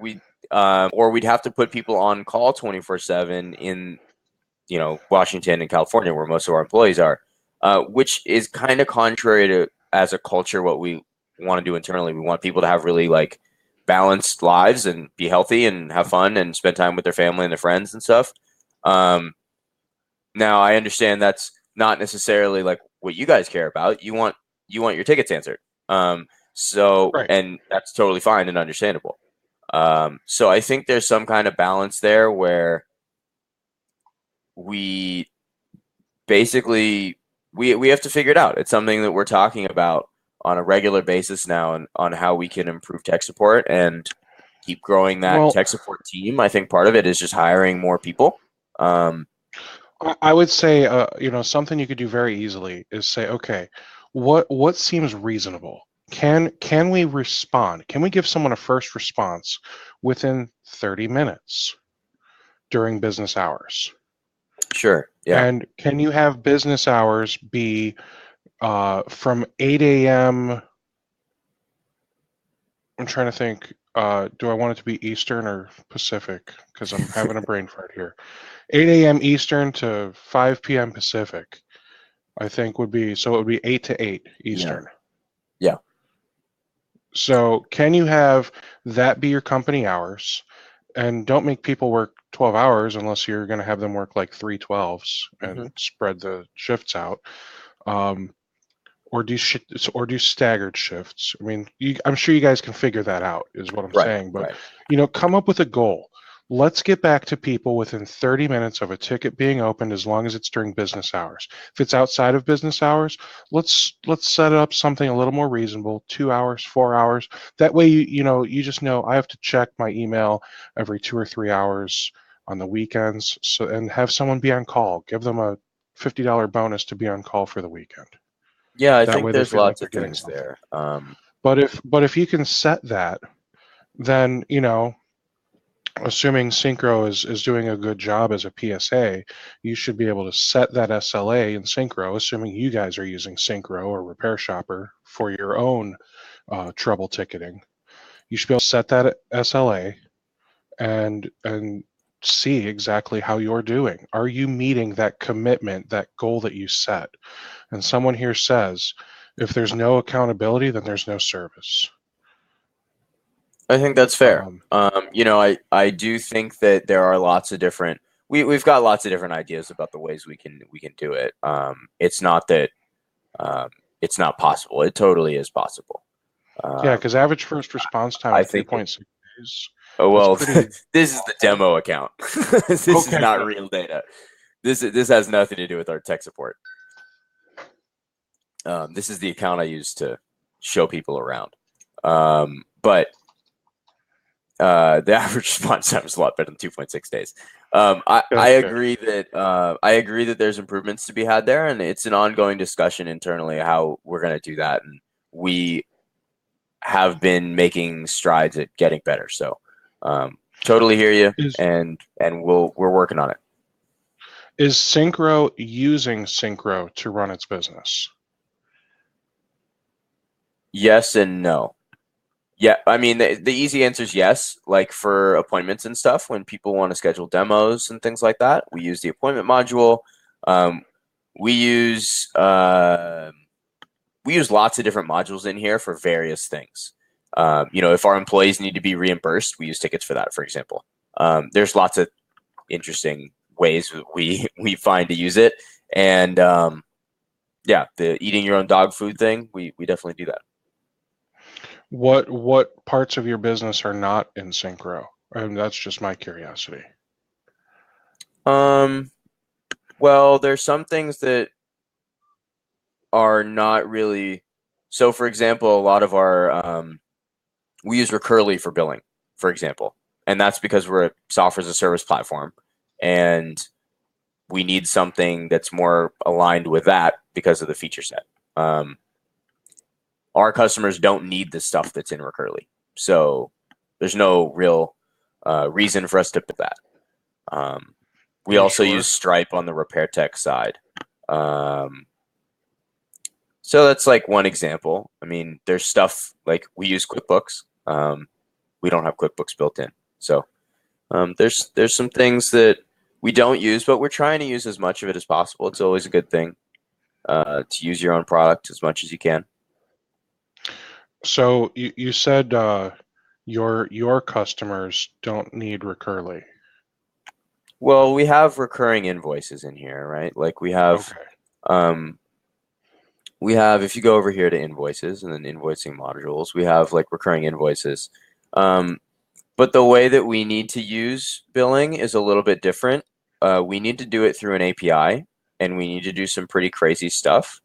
or we'd have to put people on call 24/7 in, Washington and California, where most of our employees are, which is kind of contrary to, as a culture, what we want to do internally. We want people to have really like balanced lives and be healthy and have fun and spend time with their family and their friends and stuff. Now I understand that's not necessarily like what you guys care about. You want your tickets answered. So, Right. and that's totally fine and understandable. So I think there's some kind of balance there where we basically we have to figure it out. It's something that we're talking about on a regular basis now, and on how we can improve tech support and keep growing that tech support team. I think part of it is just hiring more people. I would say, something you could do very easily is say, okay, what seems reasonable Can we respond? Can we give someone a first response within 30 minutes during business hours? Sure. Yeah. And can you have business hours be from 8 a.m.? I'm trying to think. Do I want it to be Eastern or Pacific? Because I'm having a brain fart here. 8 a.m. Eastern to 5 p.m. Pacific, I think would be, so it would be 8 to 8 Eastern. Yeah. So can you have that be your company hours? And don't make people work 12 hours unless you're going to have them work like 3 12s and spread the shifts out. Or do staggered shifts. I mean, I'm sure you guys can figure that out, is what I'm saying. But come up with a goal. Let's get back to people within 30 minutes of a ticket being opened, as long as it's during business hours. If it's outside of business hours, let's set up something a little more reasonable, 2 hours, 4 hours. That way, you just know I have to check my email every 2 or 3 hours on the weekends. So, and have someone be on call. Give them a $50 bonus to be on call for the weekend. Yeah, I That think way they there's feel like lots they're of getting things something. there. But if you can set that, then assuming Syncro is doing a good job as a PSA, you should be able to set that SLA in Syncro, assuming you guys are using Syncro or Repair Shopper for your own trouble ticketing. You should be able to set that SLA and see exactly how you're doing. Are you meeting that commitment, that goal that you set? And someone here says, if there's no accountability, then there's no service. I think that's fair. I do think that there are lots of different. We've got lots of different ideas about the ways we can do it. It's not that it's not possible. It totally is possible. Yeah, because average first response time I of think 3.6 days. Oh That's well, pretty. this is the demo account. This is Okay, not good. real data. This has nothing to do with our tech support. This is the account I use to show people around. But the average response time is a lot better than 2.6 days. I agree that there's improvements to be had there, and it's an ongoing discussion internally how we're going to do that, and we have been making strides at getting better. So totally hear you, and we're working on it. Is Syncro using Syncro to run its business? Yes and no. Yeah, I mean, the easy answer is yes. Like for appointments and stuff, when people want to schedule demos and things like that, we use the appointment module. We use lots of different modules in here for various things. If our employees need to be reimbursed, we use tickets for that, for example. There's lots of interesting ways we find to use it. And the eating your own dog food thing, we definitely do that. What parts of your business are not in Syncro? And that's just my curiosity. Well, there's some things that are not really. So, for example, a lot of our we use Recurly for billing, for example, and that's because we're a software as a service platform, and we need something that's more aligned with that because of the feature set. Our customers don't need the stuff that's in Recurly, so there's no real reason for us to put that. We also use Stripe on the repair tech side. So that's like one example. I mean, there's stuff like we use QuickBooks. We don't have QuickBooks built in. So there's some things that we don't use, but we're trying to use as much of it as possible. It's always a good thing to use your own product as much as you can. So you said your customers don't need Recurly. Well, we have recurring invoices in here, right? Like we have, if you go over here to invoices and then invoicing modules, we have like recurring invoices. But the way that we need to use billing is a little bit different. We need to do it through an API, and we need to do some pretty crazy stuff.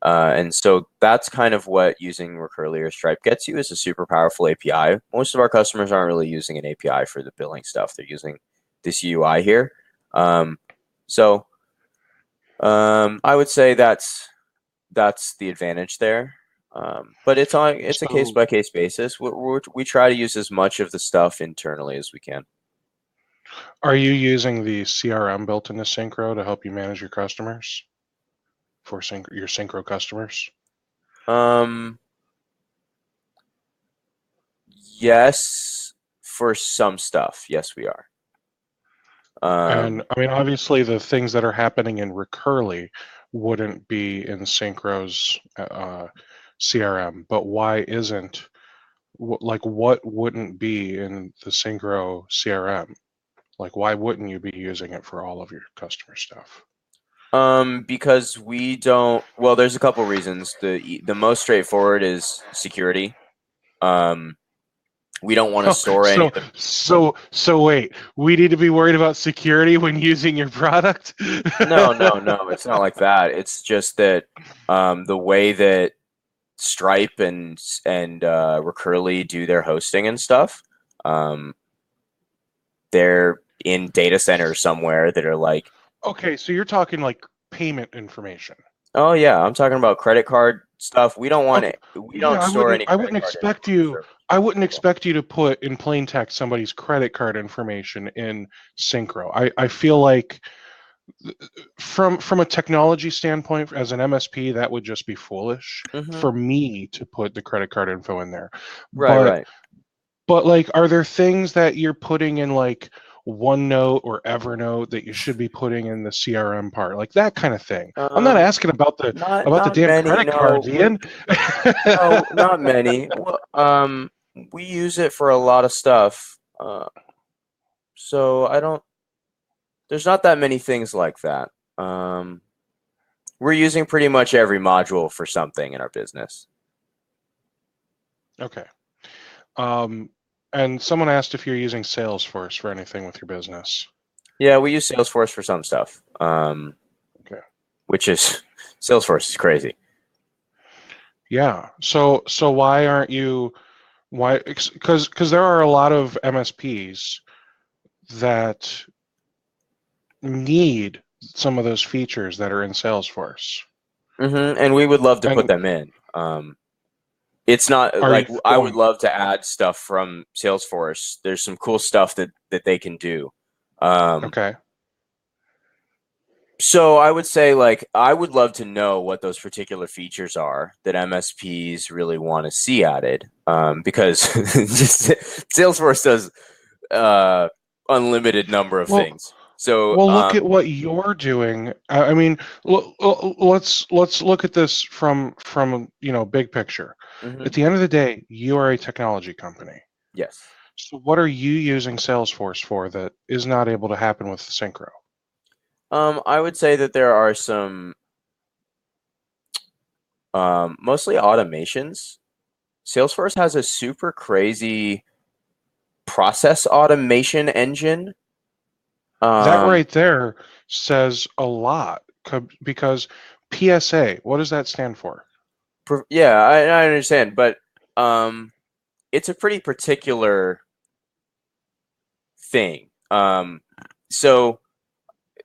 And so that's kind of what using Recurly or Stripe gets you, is a super powerful API. Most of our customers aren't really using an API for the billing stuff. They're using this UI here. I would say that's the advantage there. But it's a case So by case basis. We try to use as much of the stuff internally as we can. are you using the CRM built into Syncro to help you manage your customers for your Syncro customers? Yes, for some stuff. Yes, we are. And I mean, obviously, the things that are happening in Recurly wouldn't be in Syncro's CRM, but why isn't like what wouldn't be in the Syncro CRM? Like, why wouldn't you be using it for all of your customer stuff? Because we don't. Well, there's a couple reasons. The most straightforward is security. We don't want to store any of the. So wait, we need to be worried about security when using your product? No, it's not like that. It's just that the way that Stripe and Recurly do their hosting and stuff, they're in data centers somewhere that are like. Okay, so you're talking like payment information. Oh yeah, I'm talking about credit card stuff. We don't want Okay. it. We Yeah, don't store any I credit wouldn't card expect information. I wouldn't expect you to put in plain text somebody's credit card information in Syncro. I feel like from a technology standpoint, as an MSP, that would just be foolish for me to put the credit card info in there. Right. But like, are there things that you're putting in like OneNote or Evernote that you should be putting in the CRM part, like that kind of thing? I'm not asking about the Not damn many. credit No, cards, Ian. no, not many. Well, we use it for a lot of stuff. So I don't. There's not that many things like that. We're using pretty much every module for something in our business. Okay. And someone asked if you're using Salesforce for anything with your business. Yeah, we use Salesforce for some stuff. Okay. Which is Salesforce is crazy. Yeah. So why aren't you? Why? Because there are a lot of MSPs that need some of those features that are in Salesforce. And we would love to put And them in. It's not are like you I would going? love to add stuff from Salesforce. There's some cool stuff that they can do. Okay. So I would say, like, I would love to know what those particular features are that MSPs really want to see added, because just Salesforce does unlimited number of Well, things. So look at what you're doing. I mean, let's look at this from big picture. At the end of the day, you are a technology company. yes. So what are you using Salesforce for that is not able to happen with Syncro? I would say that there are some mostly automations. Salesforce has a super crazy process automation engine. That right there says a lot because PSA, what does that stand for? Yeah, I understand, but it's a pretty particular thing. So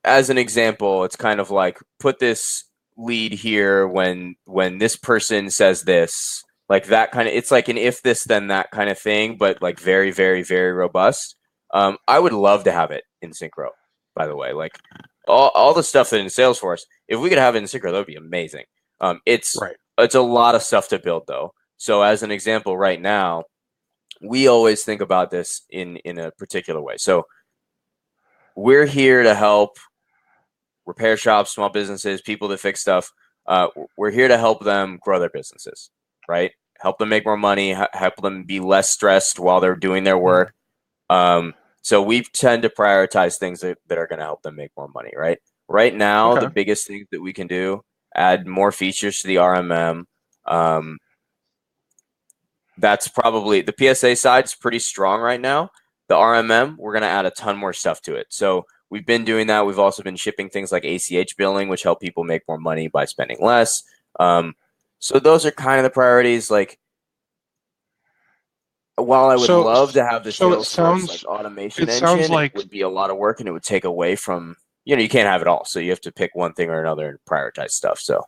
as an example, it's kind of like put this lead here when this person says this, like that kind of. It's like an if this then that kind of thing, but like very very very robust. I would love to have it in Syncro. By the way, like all the stuff that in Salesforce, if we could have it in Syncro, that would be amazing. It's Right. a lot of stuff to build though. So as an example, right now, we always think about this in a particular way. So we're here to help repair shops, small businesses, people that fix stuff. We're here to help them grow their businesses, right? Help them make more money, help them be less stressed while they're doing their work. So we tend to prioritize things that are going to help them make more money, right? Right now, the biggest thing that we can do, add more features to the RMM. That's probably the PSA side is pretty strong right now. The RMM, we're going to add a ton more stuff to it. So we've been doing that. We've also been shipping things like ACH billing, which help people make more money by spending less. So those are kind of the priorities. Like, while I would love to have the Salesforce like automation engine, it would be a lot of work and it would take away from, you can't have it all. So you have to pick one thing or another and prioritize stuff. So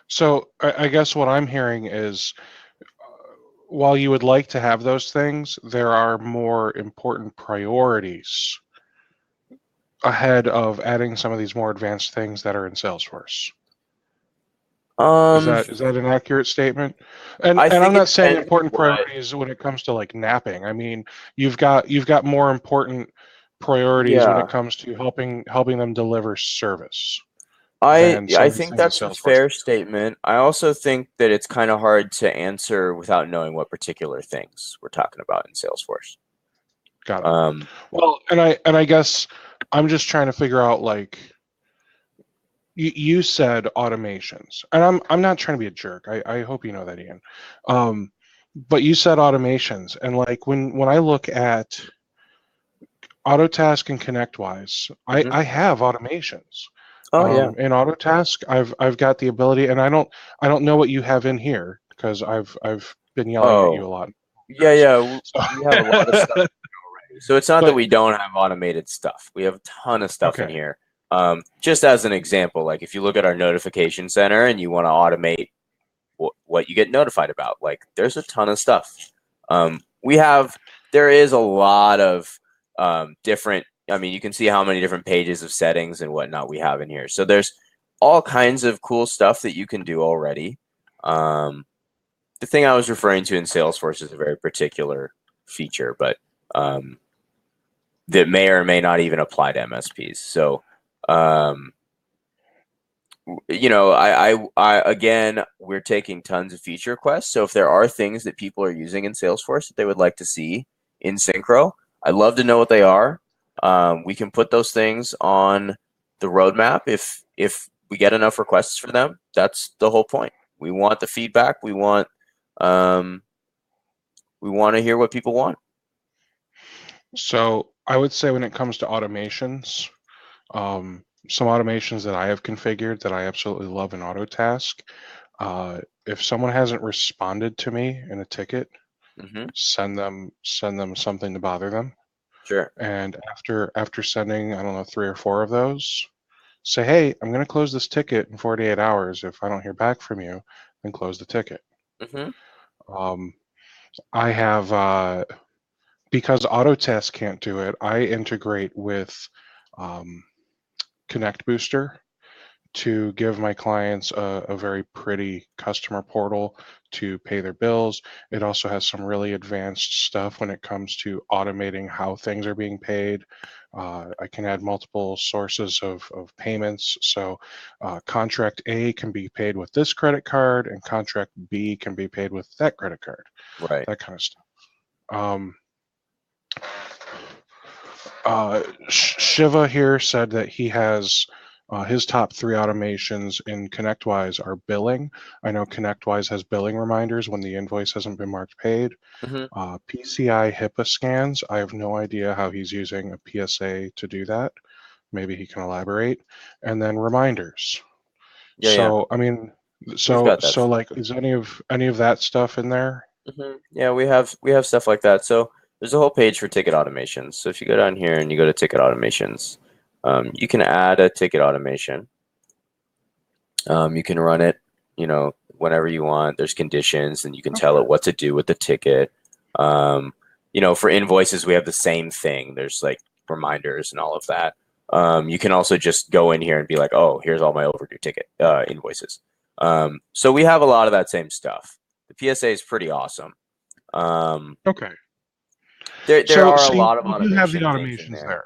So I guess what I'm hearing is, while you would like to have those things, there are more important priorities ahead of adding some of these more advanced things that are in Salesforce. Um, Is that an accurate statement? And I I'm think it not saying depends important what. priorities when it comes to like napping. I mean, you've got more important priorities when it Yeah, comes to helping them deliver service than I some of these think things that that's a Salesforce fair can do. statement. I also think that it's kind of hard to answer without knowing what particular things we're talking about in Salesforce. Got it. Um, Well, and I guess I'm just trying to figure out, like, you said automations, and I'm not trying to be a jerk. I hope you know that, Ian. Um, but you said automations, and like when I look at Autotask and ConnectWise, mhm. I have automations. Oh yeah. In Autotask, I've got the ability, and I don't know what you have in here because I've been yelling at you a Oh lot. yeah, yeah. We have a lot of stuff So, already. So it's not that but we don't have automated stuff. We have a ton of stuff in okay, here. Just as an example, like if you look at our notification center and you want to automate what you get notified about, like there's a ton of stuff. We have there is a lot of different. I mean, you can see how many different pages of settings and whatnot we have in here. So there's all kinds of cool stuff that you can do already. Um, the thing I was referring to in Salesforce is a very particular feature, but um, that may or may not even apply to MSPs. So, um, again, we're taking tons of feature requests. So if there are things that people are using in Salesforce that they would like to see in Syncro, I'd love to know what they are. We can put those things on the roadmap if we get enough requests for them. That's the whole point. We want the feedback. Um, we want to hear what people want. so I would say when it comes to automations, some automations that I have configured that I absolutely love in Autotask. If someone hasn't responded to me in a ticket, Mm-hmm. send them something to bother them. Sure. And after sending, I don't know, 3 or 4 of those, say, hey, I'm going to close this ticket in 48 hours. If I don't hear back from you, then close the ticket. Mm-hmm. Um, I have because Autotask can't do it. I integrate with um, Connect Booster to give my clients a very pretty customer portal to pay their bills. It also has some really advanced stuff when it comes to automating how things are being paid. I can add multiple sources of payments. So contract A can be paid with this credit card and contract B can be paid with that credit card, Right. that kind of stuff. Um, Shiva here said that he has his top 3 automations in ConnectWise are billing. I know ConnectWise has billing reminders when the invoice hasn't been marked paid. Mm-hmm. PCI HIPAA scans. I have no idea how he's using a PSA to do that. Maybe he can elaborate. And then reminders. Yeah, yeah. So I mean, We've got that. like, is any of that stuff in there? Yeah, we have stuff like that. So there's a whole page for ticket automations. So if you go down here and you go to ticket automations, you can add a ticket automation. You can run it, whenever you want. There's conditions, and you can tell it what to do with the ticket. For invoices, we have the same thing. There's like reminders and all of that. You can also just go in here and be like, oh, here's all my overdue ticket invoices. So we have a lot of that same stuff. The PSA is pretty awesome. Okay. There So are a so lot of you do have the automation things in automations there. there.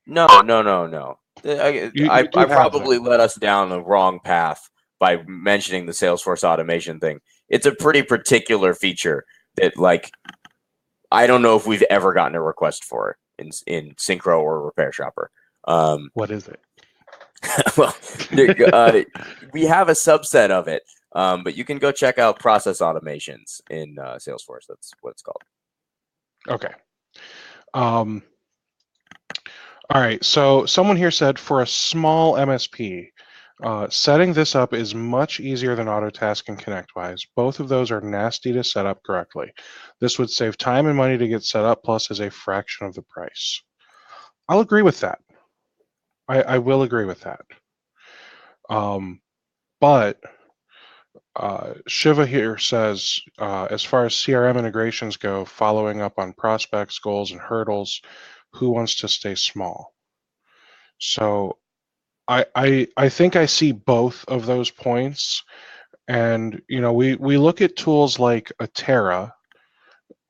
No, no, no, no. You I do have probably them. led us down the wrong path by mentioning the Salesforce automation thing. It's a pretty particular feature that, like, I don't know if we've ever gotten a request for it in Syncro or Repair Shopper. What is it? Well, we have a subset of it, but you can go check out process automations in Salesforce. That's what it's called. Okay. Um, all right. So someone here said for a small MSP, setting this up is much easier than Autotask and ConnectWise. Both of those are nasty to set up correctly. This would save time and money to get set up, plus is a fraction of the price. I'll agree with that. I will agree with that. But Shiva here says, as far as CRM integrations go, following up on prospects, goals, and hurdles, who wants to stay small? So I think I see both of those points. And, we look at tools like Atera,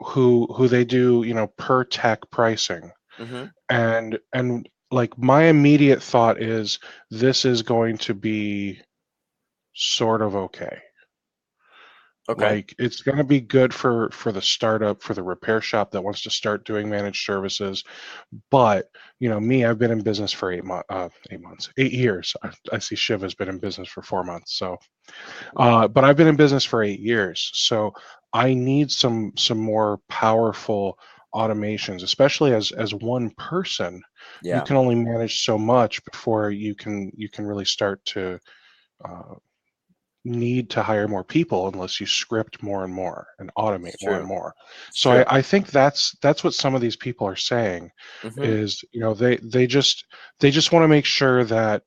who they do, per tech pricing. Mm-hmm. And like my immediate thought is this is going to be sort of okay. Okay. Like it's going to be good for the startup, for the repair shop that wants to start doing managed services. But me, I've been in business for 8 years. I see Shiva's been in business for 4 months. So, but I've been in business for 8 years. So I need some more powerful automations, especially as one person. You Yeah. can only manage so much before you can really start to uh, need to hire more people unless you script more and more and automate It's more and true. more. It's So true. I think that's what some of these people are saying Mm-hmm. is, they just want to make sure that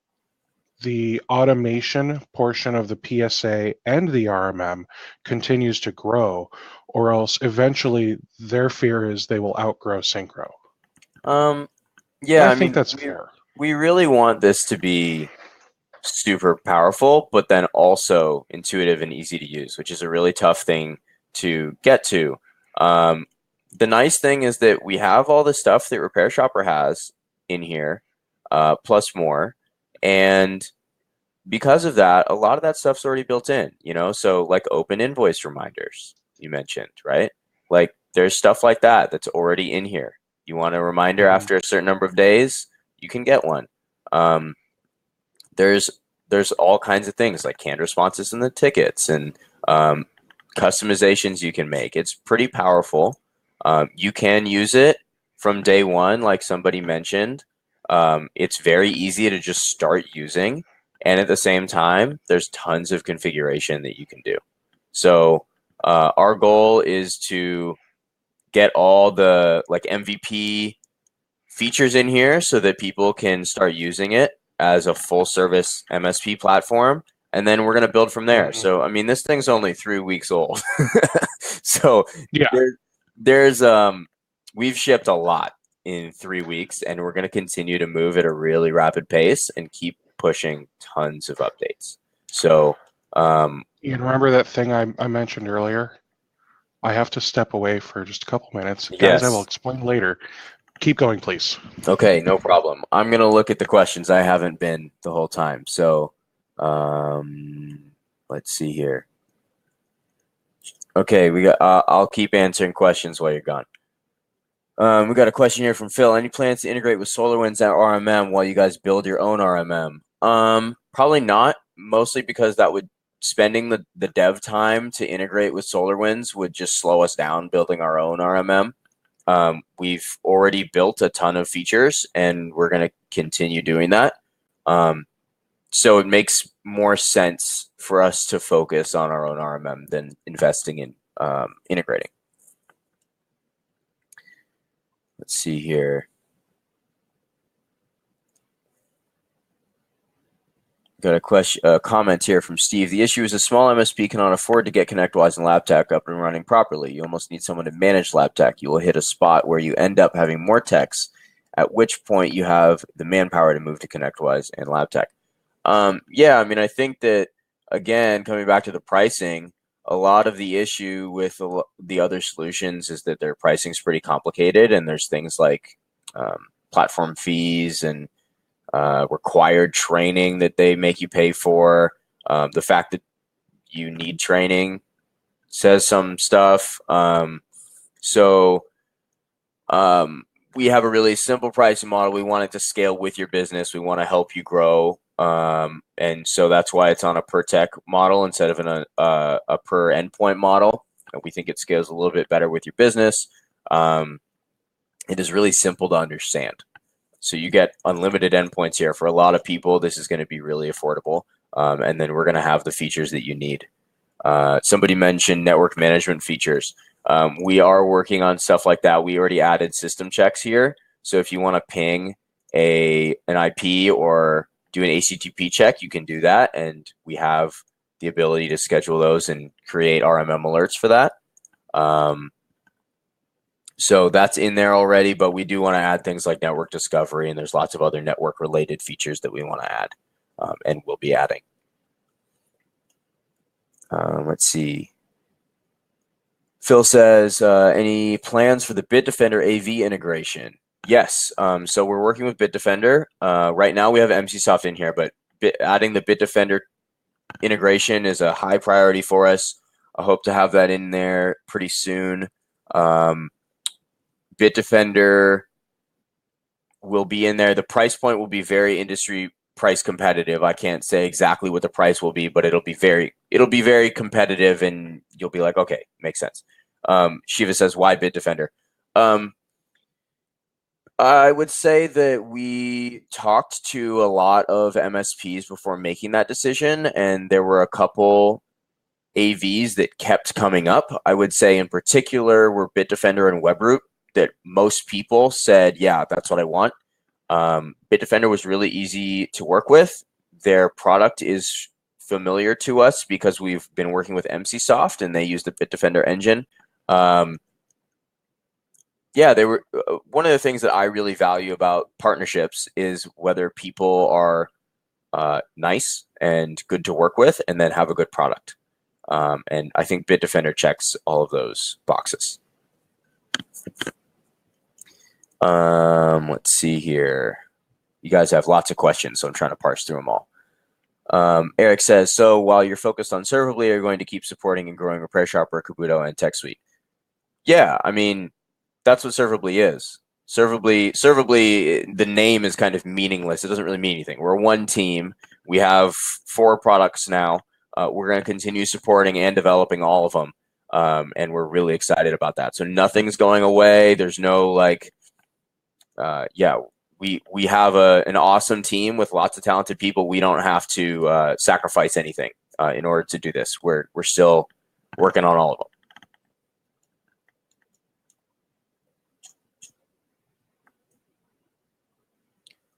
the automation portion of the PSA and the RMM continues to grow, or else eventually their fear is they will outgrow Syncro. Yeah, I I think mean, that's fair. we really want this to be super powerful, but then also intuitive and easy to use, which is a really tough thing to get to. The nice thing is that we have all the stuff that Repair Shopper has in here, plus more. And because of that, a lot of that stuff's already built in, so like open invoice reminders you mentioned, right? Like there's stuff like that that's already in here. You want a reminder Mhm. after a certain number of days, you can get one. There's all kinds of things like canned responses in the tickets and customizations you can make. It's pretty powerful. You can use it from day one, like somebody mentioned. It's very easy to just start using. And at the same time, there's tons of configuration that you can do. So our goal is to get all the like MVP features in here so that people can start using it as a full service MSP platform. And then we're going to build from there. Mhm. So, I mean, this thing's only 3 weeks old. So Yeah. there's we've shipped a lot in 3 weeks, and we're going to continue to move at a really rapid pace and keep pushing tons of updates. So, You remember that thing I mentioned earlier? I have to step away for just a couple minutes. Guys, I will yes. explain later. Keep going, please. Okay, no problem. I'm going to look at the questions. I haven't been the whole time. So, let's see here. Okay, we got. I'll keep answering questions while you're gone. We got a question here from Phil. Any plans to integrate with SolarWinds and RMM while you guys build your own RMM? Probably not. Mostly because that would spending the dev time to integrate with SolarWinds would just slow us down building our own RMM. We've already built a ton of features, and we're going to continue doing that. So it makes more sense for us to focus on our own RMM than investing in integrating. Let's see here. Got a comment here from Steve. The issue is a small MSP cannot afford to get ConnectWise and LabTech up and running properly. You almost need someone to manage LabTech. You will hit a spot where you end up having more techs, at which point you have the manpower to move to ConnectWise and LabTech. Yeah, I mean, I think that, again, coming back to the pricing, a lot of the issue with the other solutions is that their pricing is pretty complicated, and there's things like platform fees and required training that they make you pay for. The fact that you need training says some stuff. So we have a really simple pricing model. We want it to scale with your business. We want to help you grow. And so that's why it's on a per tech model instead of a per endpoint model. And we think it scales a little bit better with your business. It is really simple to understand. So you get unlimited endpoints here. For a lot of people, this is going to be really affordable. And then we're going to have the features that you need. Somebody mentioned network management features. We are working on stuff like that. We already added system checks here. So if you want to ping an IP or do an HTTP check, you can do that. And we have the ability to schedule those and create RMM alerts for that. So that's in there already, but we do want to add things like network discovery, and there's lots of other network related features that we want to add, and we'll be adding. Let's see. Phil says, any plans for the Bitdefender AV integration? Yes. So we're working with Bitdefender. Right now we have MCsoft in here, but adding the Bitdefender integration is a high priority for us. I hope to have that in there pretty soon. Bitdefender will be in there. The price point will be very industry price competitive. I can't say exactly what the price will be, but it'll be very competitive, and you'll be like, okay, makes sense. Shiva says, why Bitdefender? I would say that we talked to a lot of MSPs before making that decision, and there were a couple AVs that kept coming up. I would say in particular were Bitdefender and Webroot that most people said, yeah, that's what I want. Bitdefender was really easy to work with. Their product is familiar to us because we've been working with MCsoft and they use the Bitdefender engine. Yeah, they were one of the things that I really value about partnerships is whether people are nice and good to work with and then have a good product. And I think Bitdefender checks all of those boxes. Let's see here. You guys have lots of questions, so I'm trying to parse through them all. Eric says, so while you're focused on Servably, are you going to keep supporting and growing Repair Shopper, Kabuto, and TechSuite? Yeah, I mean, that's what Servably is. Servably, the name is kind of meaningless. It doesn't really mean anything. We're one team. We have 4 products now. We're going to continue supporting and developing all of them. And we're really excited about that. So nothing's going away. There's no we have an awesome team with lots of talented people. We don't have to sacrifice anything in order to do this. We're still working on all of them.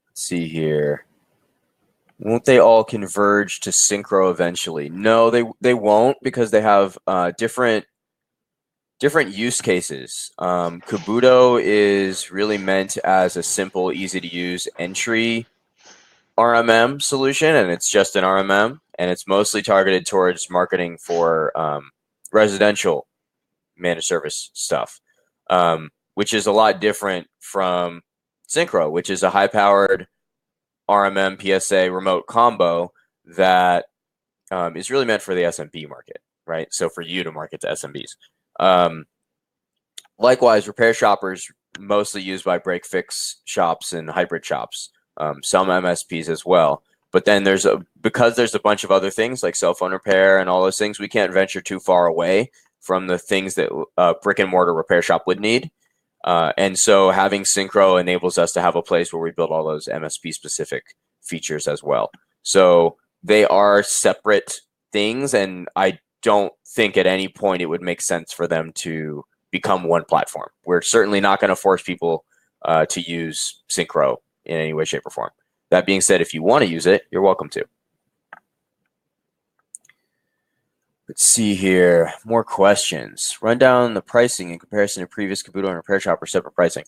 Let's see here. Won't they all converge to Syncro eventually? No, they won't, because they have different use cases. Kabuto is really meant as a simple, easy to use entry RMM solution, and it's just an RMM, and it's mostly targeted towards marketing for residential managed service stuff, which is a lot different from Syncro, which is a high-powered RMM PSA remote combo that is really meant for the SMB market, right? So for you to market to SMBs. Likewise, Repair Shoppers mostly used by break-fix shops and hybrid shops, some MSPs as well. But then because there's a bunch of other things like cell phone repair and all those things, we can't venture too far away from the things that a brick-and-mortar repair shop would need. And so having Syncro enables us to have a place where we build all those MSP-specific features as well. So they are separate things, and I don't think at any point it would make sense for them to become one platform. We're certainly not going to force people to use Syncro in any way, shape, or form. That being said, if you want to use it, you're welcome to. Let's see here. More questions. Run down the pricing in comparison to previous Kabuto and Repair Shopper separate pricing.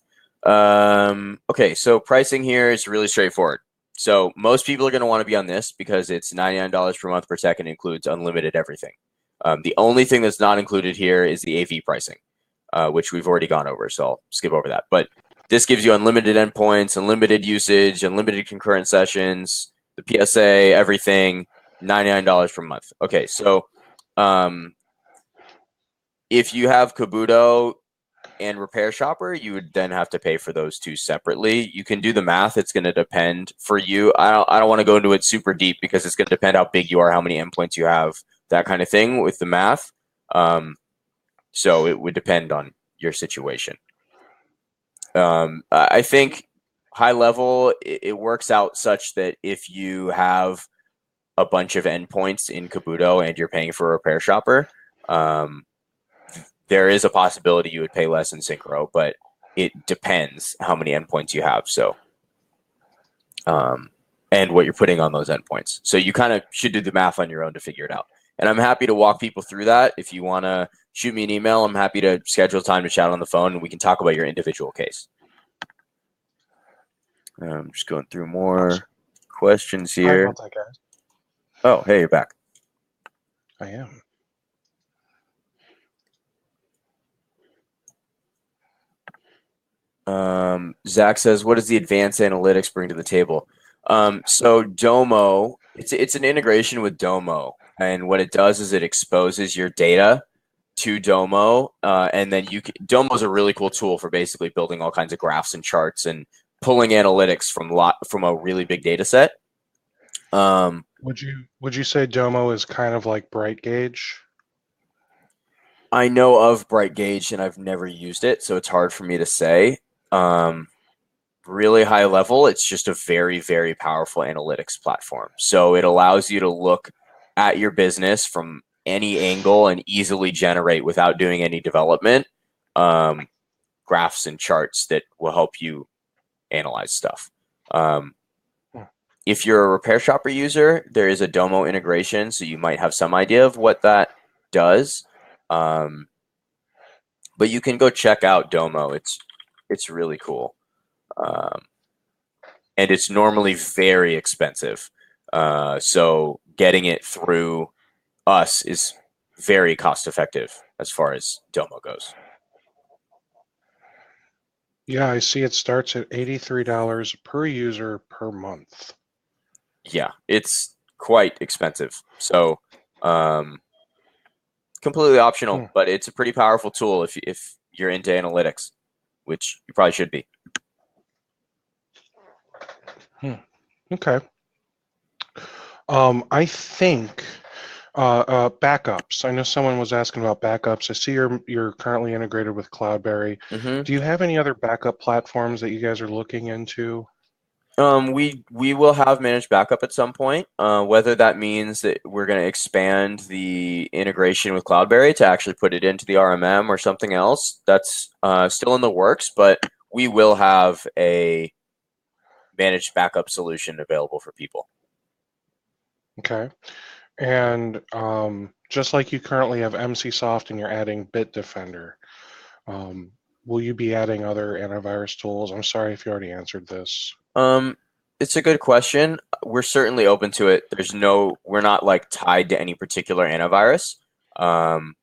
Okay, so pricing here is really straightforward. So most people are going to want to be on this because it's $99 per month per tech and includes unlimited everything. The only thing that's not included here is the AV pricing, which we've already gone over, so I'll skip over that. But this gives you unlimited endpoints, unlimited usage, unlimited concurrent sessions, the PSA, everything, $99 per month. Okay, so if you have Kabuto and Repair Shopper, you would then have to pay for those two separately. You can do the math. It's going to depend for you. I don't want to go into it super deep because it's going to depend how big you are, how many endpoints you have, that kind of thing with the math. So it would depend on your situation. I think high level, it works out such that if you have a bunch of endpoints in Kabuto and you're paying for a Repair Shopper, there is a possibility you would pay less in Syncro, but it depends how many endpoints you have. So, and what you're putting on those endpoints. So you kind of should do the math on your own to figure it out. And I'm happy to walk people through that. If you want to shoot me an email, I'm happy to schedule time to chat on the phone and we can talk about your individual case. I'm just going through more questions Sorry here. about that, guys. Oh, hey, you're back. I am. Zach says, what does the advanced analytics bring to the table? So Domo, it's an integration with Domo. And what it does is it exposes your data to Domo. And then Domo is a really cool tool for basically building all kinds of graphs and charts and pulling analytics from a really big data set. Would you say Domo is kind of like BrightGauge? I know of BrightGauge and I've never used it, so it's hard for me to say. Really high level, it's just a very, very powerful analytics platform. So it allows you to look at your business from any angle and easily generate, without doing any development, graphs and charts that will help you analyze stuff. If you're a repair shopper user, there is a Domo integration, so you might have some idea of what that does. But you can go check out Domo. It's really cool. And it's normally very expensive. So getting it through us is very cost effective as far as Domo goes. Yeah, I see it starts at $83 per user per month. Yeah, it's quite expensive. So completely optional, but it's a pretty powerful tool if you're into analytics, which you probably should be. Okay. I think backups. I know someone was asking about backups. I see you're currently integrated with Cloudberry. Mm-hmm. Do you have any other backup platforms that you guys are looking into? We will have managed backup at some point. Whether that means that we're going to expand the integration with Cloudberry to actually put it into the RMM or something else, that's still in the works. But we will have a managed backup solution available for people. Okay. And just like you currently have MCSoft and you're adding Bitdefender, will you be adding other antivirus tools? I'm sorry if you already answered this. It's a good question. We're certainly open to it. We're not like tied to any particular antivirus. Well,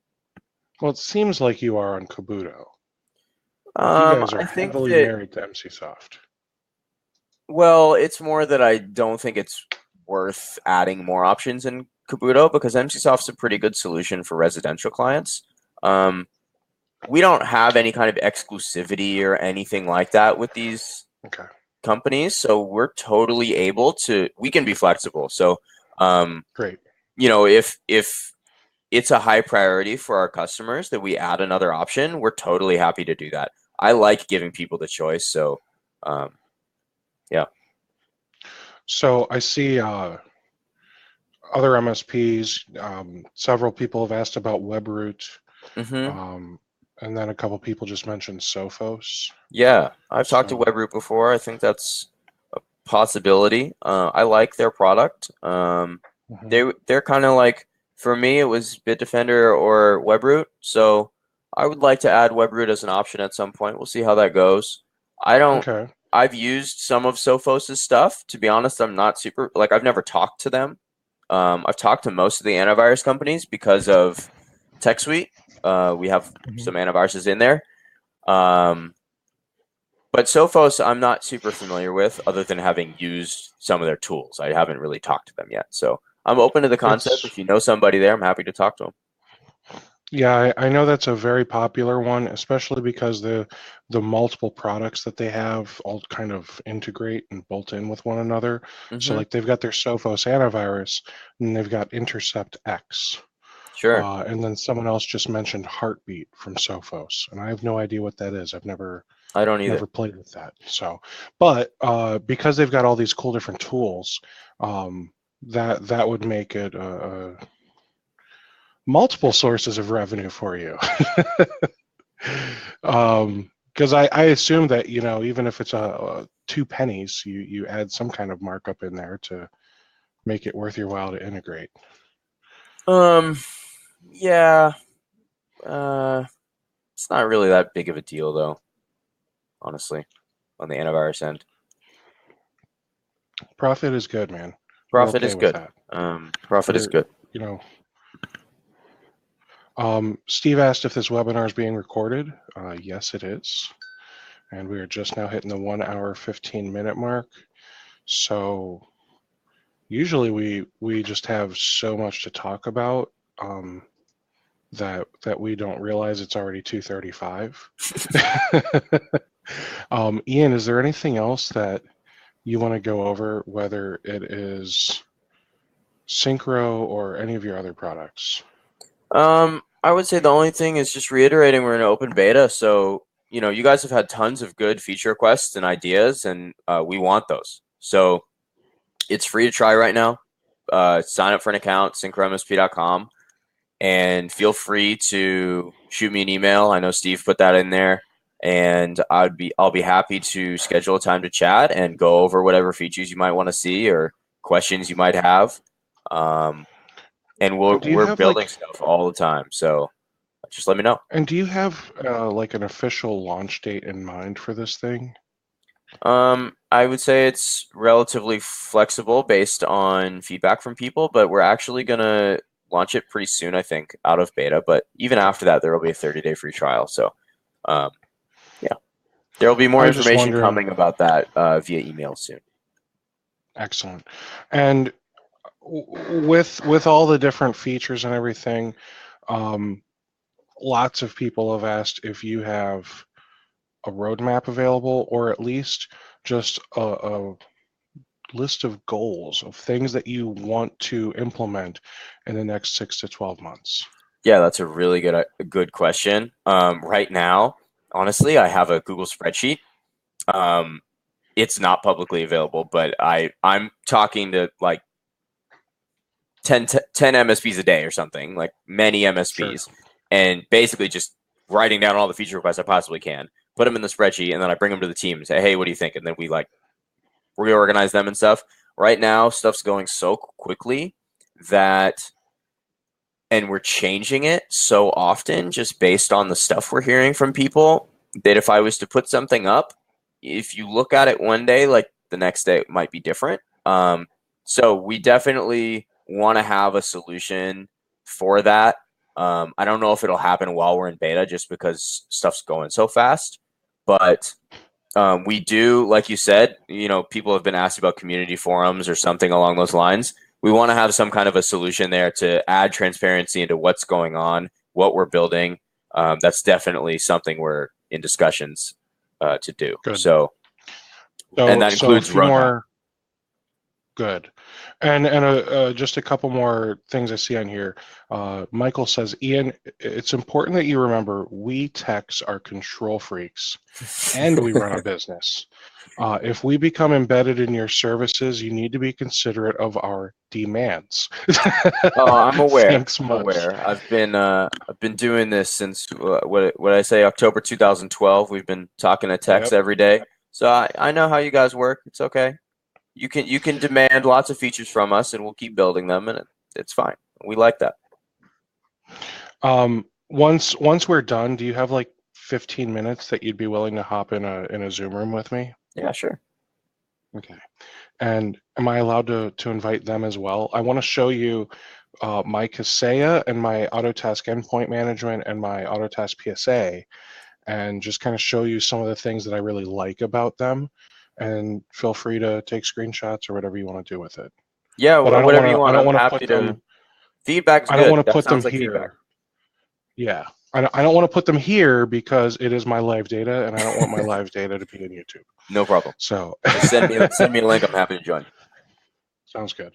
it seems like you are on Kabuto. You guys are heavily married to MCSoft. Well, it's more that I don't think it's worth adding more options in Kabuto because MCSoft's a pretty good solution for residential clients. We don't have any kind of exclusivity or anything like that with these companies, so we're totally able to. We can be flexible. So, great. If it's a high priority for our customers that we add another option, we're totally happy to do that. I like giving people the choice. So, yeah. So I see other MSPs. Several people have asked about WebRoot. Mm-hmm. And then a couple people just mentioned Sophos. Yeah, I've talked to WebRoot before. I think that's a possibility. I like their product. They're kind of like, for me, it was Bitdefender or WebRoot. So I would like to add WebRoot as an option at some point. We'll see how that goes. I've used some of Sophos' stuff. To be honest, I'm not super, I've never talked to them. I've talked to most of the antivirus companies because of TechSuite. We have some antiviruses in there. But Sophos, I'm not super familiar with, other than having used some of their tools. I haven't really talked to them yet. So I'm open to the concept. If you know somebody there, I'm happy to talk to them. Yeah, I know that's a very popular one, especially because the multiple products that they have all kind of integrate and bolt in with one another. So like they've got their Sophos antivirus and they've got Intercept X. Sure. And then someone else just mentioned Heartbeat from Sophos, and I have no idea what that is. I've never played with that. So, but because they've got all these cool different tools, that would make it multiple sources of revenue for you. Because I assume that even if it's a 2 pennies, you add some kind of markup in there to make it worth your while to integrate. Yeah. It's not really that big of a deal, though, honestly, on the antivirus end. Profit is good, man. We're Profit okay is with good. that. Profit is good. You know, Steve asked if this webinar is being recorded. Yes, it is. And we are just now hitting the 1 hour, 15-minute mark. So usually we just have so much to talk about that we don't realize it's already 2:35. Ian, is there anything else that you want to go over, whether it is Syncro or any of your other products? I would say the only thing is just reiterating we're in an open beta, so you guys have had tons of good feature requests and ideas, and we want those. So it's free to try right now. Sign up for an account, syncromsp.com, and feel free to shoot me an email. I know Steve put that in there, and I'll be happy to schedule a time to chat and go over whatever features you might want to see or questions you might have. And Do you we're have building stuff all the time, so just let me know. And do you have like an official launch date in mind for this thing? I would say it's relatively flexible based on feedback from people, but we're actually gonna launch it pretty soon, I think, out of beta. But even after that, there will be a 30-day free trial. So, yeah, there will be more I was just information wondering. coming about that via email soon. Excellent. And with all the different features and everything, lots of people have asked if you have a roadmap available, or at least just a list of goals of things that you want to implement in the next 6 to 12 months. Yeah, that's a really good question. Right now, honestly, I have a Google spreadsheet. It's not publicly available, but I'm talking to like 10 MSPs a day or something, like many MSPs, Sure. and basically just writing down all the feature requests I possibly can, put them in the spreadsheet, and then I bring them to the team and say, hey, what do you think? And then we like reorganize them and stuff. Right now, stuff's going so quickly that, and we're changing it so often just based on the stuff we're hearing from people, that if I was to put something up, if you look at it one day, like the next day it might be different. So we definitely want to have a solution for that. I don't know if it'll happen while we're in beta just because stuff's going so fast, but we do, like you said, people have been asked about community forums or something along those lines. We want to have some kind of a solution there to add transparency into what's going on, what we're building. That's definitely something we're in discussions to do. Good. So and that So a includes few roadmap. more. Good. And just a couple more things I see on here. Michael says, Ian, it's important that you remember we techs are control freaks and we run a business. If we become embedded in your services, you need to be considerate of our demands. Oh, I'm aware. Thanks I'm much. aware. I've been doing this since what I say, October 2012. We've been talking to techs every day, so I know how you guys work. It's okay. You can demand lots of features from us, and we'll keep building them, and it's fine. We like that. Once we're done, do you have like 15 minutes that you'd be willing to hop in a Zoom room with me? Yeah, sure. Okay. And am I allowed to invite them as well? I want to show you my Kaseya and my Autotask Endpoint Management and my Autotask PSA, and just kind of show you some of the things that I really like about them. And feel free to take screenshots or whatever you want to do with it. Yeah, But whatever you want. I don't I'm want to happy put to. them. Feedback's I don't good. want to That put them sounds like here. feedback. Yeah. I don't want to put them here because it is my live data, and I don't want my live data to be in YouTube. No problem. So Just send me a link. I'm happy to join. Sounds good.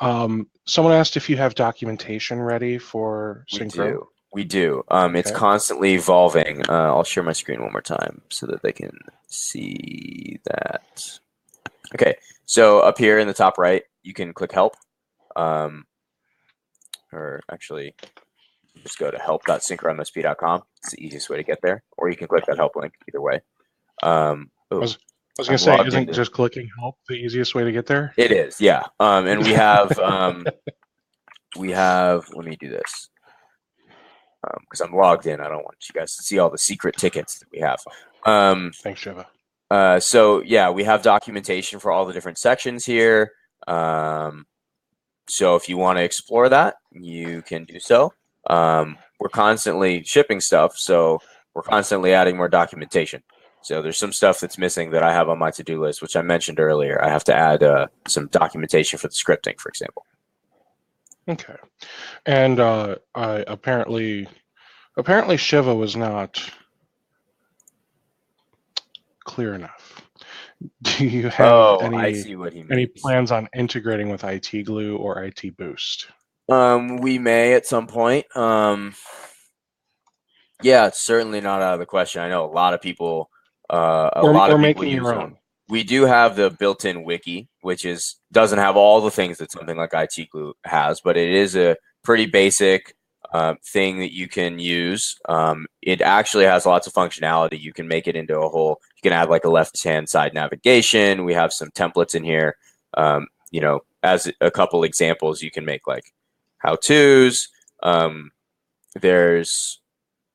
Someone asked if you have documentation ready for Syncro. We do. It's constantly evolving. I'll share my screen one more time so that they can see that. Okay, so up here in the top right, you can click help. Or actually, just go to help.syncromsp.com. It's the easiest way to get there. Or you can click that help link, either way. I was going to say, isn't just clicking help the easiest way to get there? It is, yeah. And we have we have, let me do this because I'm logged in. I don't want you guys to see all the secret tickets that we have. Thanks, Shiva. So yeah, we have documentation for all the different sections here. So if you want to explore that, you can do so. We're constantly shipping stuff, so we're constantly adding more documentation. So there's some stuff that's missing that I have on my to-do list, which I mentioned earlier. I have to add some documentation for the scripting, for example. Okay. And apparently Shiva was not clear enough. Do you have I see what he any means. plans on integrating with IT Glue or IT Boost? We may at some point. Yeah, it's certainly not out of the question. I know a lot of people, Or making use your them. own. We do have the built-in wiki, which doesn't have all the things that something like IT Glue has, but it is a pretty basic thing that you can use. It actually has lots of functionality. You can make it into a whole. You can add like a left-hand side navigation. We have some templates in here. As a couple examples, you can make like how-tos.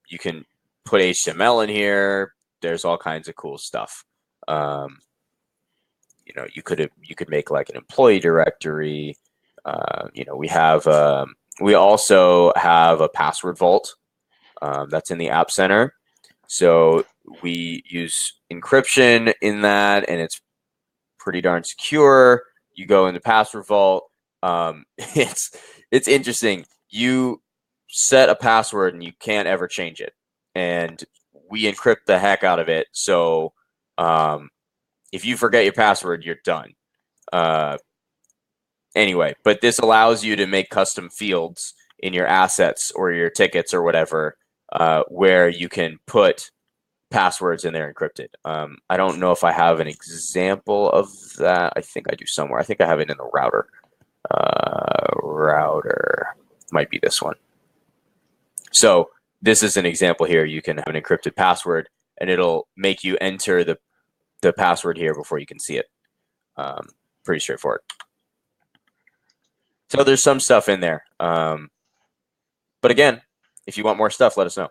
You can put HTML in here. There's all kinds of cool stuff. You could make like an employee directory. We also have a password vault that's in the App Center. So we use encryption in that, and it's pretty darn secure. You go in the password vault. It's interesting. You set a password and you can't ever change it, and we encrypt the heck out of it. So if you forget your password, you're done. Anyway, but this allows you to make custom fields in your assets or your tickets or whatever, where you can put passwords in there encrypted. I don't know if I have an example of that. I think I do somewhere. I think I have it in the router. Router might be this one. So this is an example here. You can have an encrypted password, and it'll make you enter the password here before you can see it. Pretty straightforward. So there's some stuff in there. But again, if you want more stuff, let us know.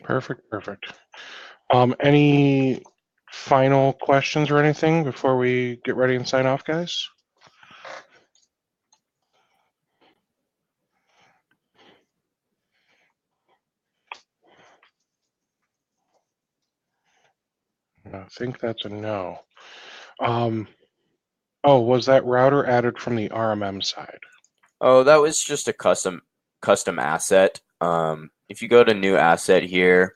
Perfect. Any final questions or anything before we get ready and sign off, guys? I think that's a no. Was that router added from the RMM side? Oh, that was just a custom asset. If you go to new asset here,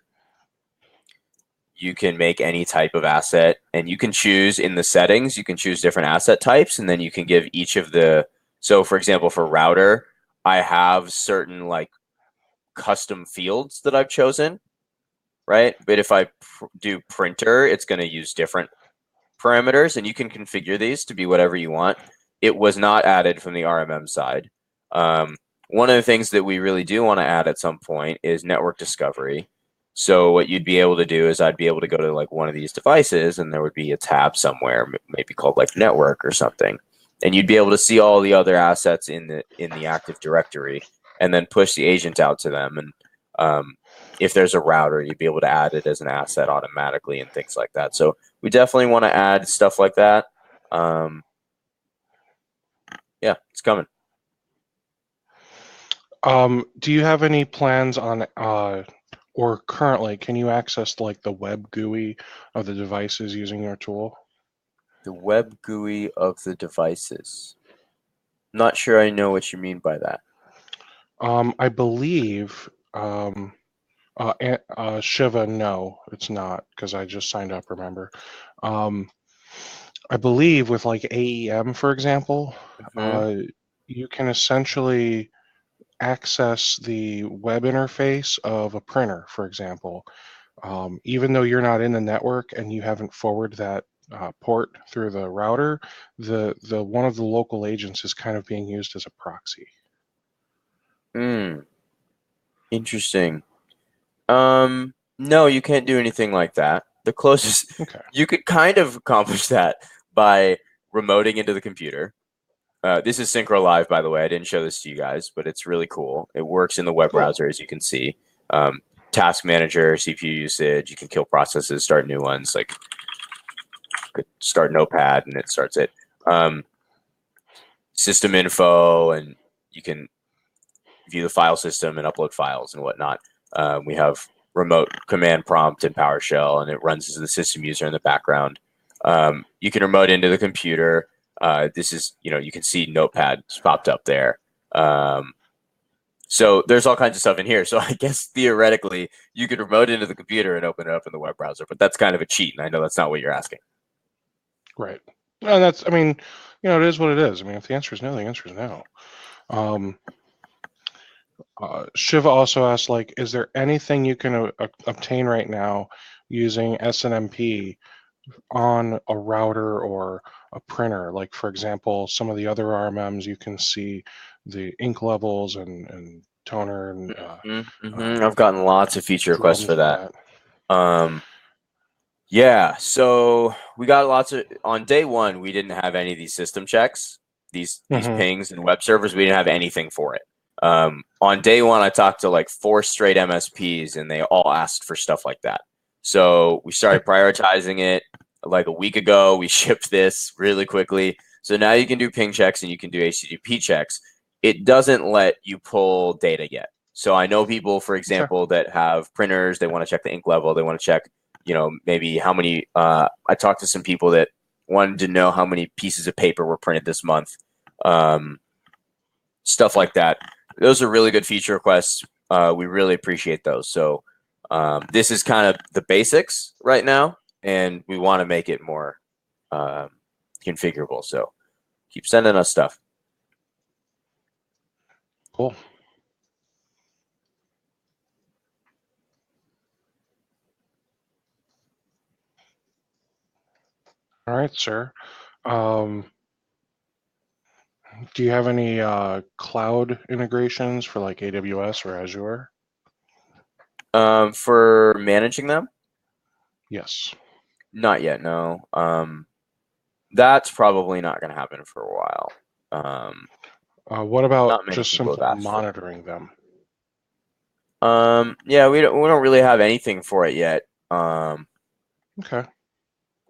you can make any type of asset, and you can choose in the settings, you can choose different asset types, and then you can give each of the, so for example, for router, I have certain like custom fields that I've chosen, right? But if I do printer, it's going to use different parameters, and you can configure these to be whatever you want. It was not added from the RMM side. One of the things that we really do want to add at some point is network discovery. So what you'd be able to do is I'd be able to go to like one of these devices, and there would be a tab somewhere, maybe called like network or something, and you'd be able to see all the other assets in the Active Directory, and then push the agent out to them. And if there's a router, you'd be able to add it as an asset automatically and things like that. So we definitely want to add stuff like that. Yeah, it's coming. Do you have any plans on, or currently, can you access like the web GUI of the devices using your tool? The web GUI of the devices. Not sure I know what you mean by that. I believe, Shiva, no, it's not, because I just signed up, remember. I believe with like AEM, for example, you can essentially access the web interface of a printer, for example. Even though you're not in the network and you haven't forwarded that port through the router, the one of the local agents is kind of being used as a proxy. Interesting. No, you can't do anything like that. The closest you could kind of accomplish that by remoting into the computer. This is Syncro Live, by the way. I didn't show this to you guys, but it's really cool. It works in the web browser, as you can see. Task manager, CPU usage. You can kill processes, start new ones. Like, could start Notepad, and it starts it. System info, and you can view the file system and upload files and whatnot. We have remote command prompt in PowerShell, and it runs as the system user in the background. You can remote into the computer. This is, you can see Notepad popped up there. So there's all kinds of stuff in here. So I guess theoretically you could remote into the computer and open it up in the web browser, but that's kind of a cheat, and I know that's not what you're asking. Right. And that's, I mean, it is what it is. I mean, if the answer is no, the answer is no. Shiva also asked, like, is there anything you can obtain right now using SNMP on a router or a printer? Like, for example, some of the other RMMs, you can see the ink levels and toner and I've gotten lots of feature requests for that. Yeah, so we got lots of, on day one, we didn't have any of these system checks, these pings and web servers. We didn't have anything for it. On day one, I talked to like 4 straight MSPs, and they all asked for stuff like that. So we started prioritizing it like a week ago. We shipped this really quickly. So now you can do ping checks and you can do HTTP checks. It doesn't let you pull data yet. So I know people, for example, that have printers, they want to check the ink level, they want to check, maybe how many, I talked to some people that wanted to know how many pieces of paper were printed this month. Stuff like that. Those are really good feature requests. We really appreciate those. So this is kind of the basics right now, and we want to make it more configurable. So keep sending us stuff. Cool. All right, sir. Do you have any cloud integrations for like AWS or Azure? For managing them? Yes. Not yet, no. That's probably not going to happen for a while. What about just simply monitoring them? Yeah, we don't really have anything for it yet. Okay.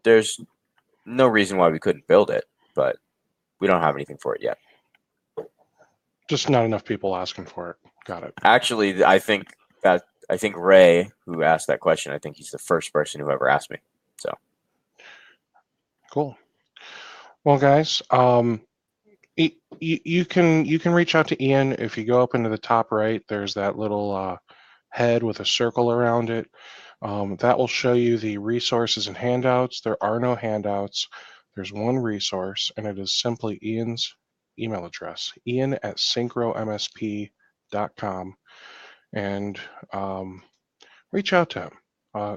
There's no reason why we couldn't build it, but we don't have anything for it yet. Just not enough people asking for it. Got it. Actually, I think Ray, who asked that question, I think he's the first person who ever asked me. So cool. Well, guys, you can reach out to Ian. If you go up into the top right, there's that little head with a circle around it. That will show you the resources and handouts. There are no handouts. There's one resource, and it is simply Ian's email address, ian@syncromsp.com, and reach out to him.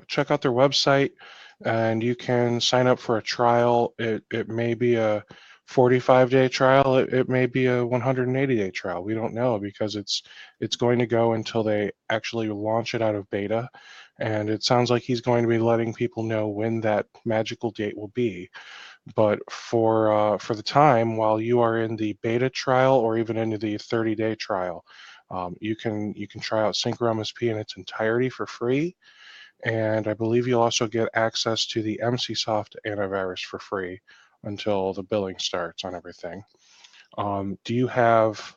Check out their website, and you can sign up for a trial. It may be a 45-day trial. It may be a 180-day trial. We don't know, because it's going to go until they actually launch it out of beta. And it sounds like he's going to be letting people know when that magical date will be. But for the time while you are in the beta trial, or even into the 30-day trial, you can try out SyncroMSP in its entirety for free. And I believe you'll also get access to the MCSoft antivirus for free until the billing starts on everything. Do you have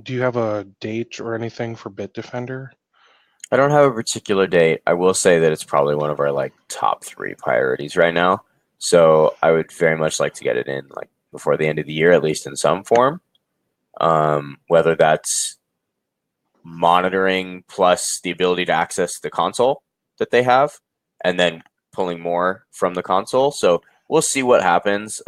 a date or anything for Bitdefender? I don't have a particular date. I will say that it's probably one of our top 3 priorities right now. So I would very much like to get it in before the end of the year, at least in some form. Whether that's monitoring plus the ability to access the console that they have, and then pulling more from the console. So we'll see what happens.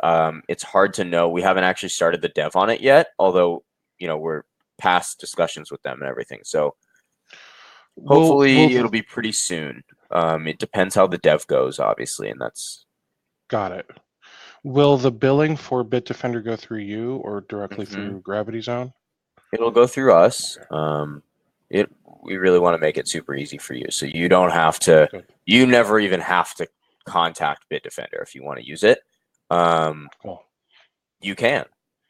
It's hard to know. We haven't actually started the dev on it yet, although we're past discussions with them and everything. So hopefully it'll be pretty soon. It depends how the dev goes, obviously, and that's... Got it. Will the billing for Bitdefender go through you or directly through Gravity Zone? It'll go through us. We really want to make it super easy for you, so you don't have to. You never even have to contact Bitdefender if you want to use it. Cool. You can,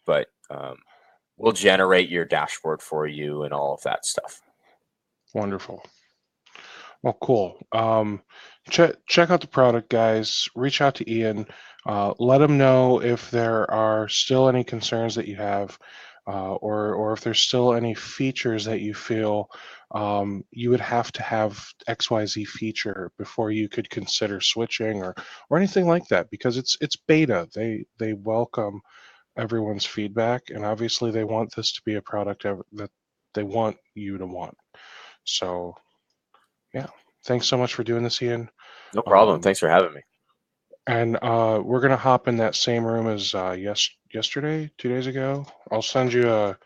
but we'll generate your dashboard for you and all of that stuff. Wonderful. Well, cool. Check out the product, guys. Reach out to Ian. Let him know if there are still any concerns that you have, or if there's still any features that you feel you would have to have XYZ feature before you could consider switching or anything like that. Because it's beta. They welcome everyone's feedback, and obviously they want this to be a product that they want you to want. So. Yeah. Thanks so much for doing this, Ian. No problem. Um, Thanks for having me. and we're gonna hop in that same room as yesterday, 2 days ago. I'll send you a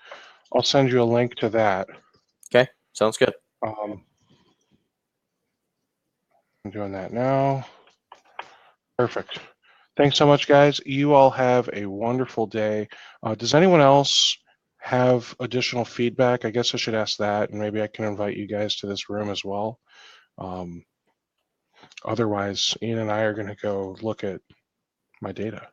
link to that. Okay, sounds good. I'm doing that now. Perfect. Thanks so much, guys. You all have a wonderful day. Does anyone else have additional feedback? I guess I should ask that, and maybe I can invite you guys to this room as well. Otherwise, Ian and I are going to go look at my data.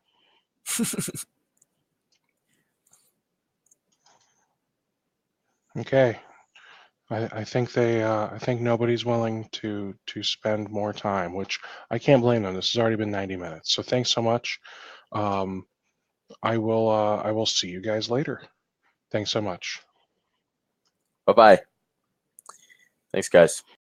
Okay. I think I think nobody's willing to spend more time, which I can't blame them. This has already been 90 minutes. So thanks so much. I will see you guys later. Thanks so much. Bye-bye. Thanks, guys.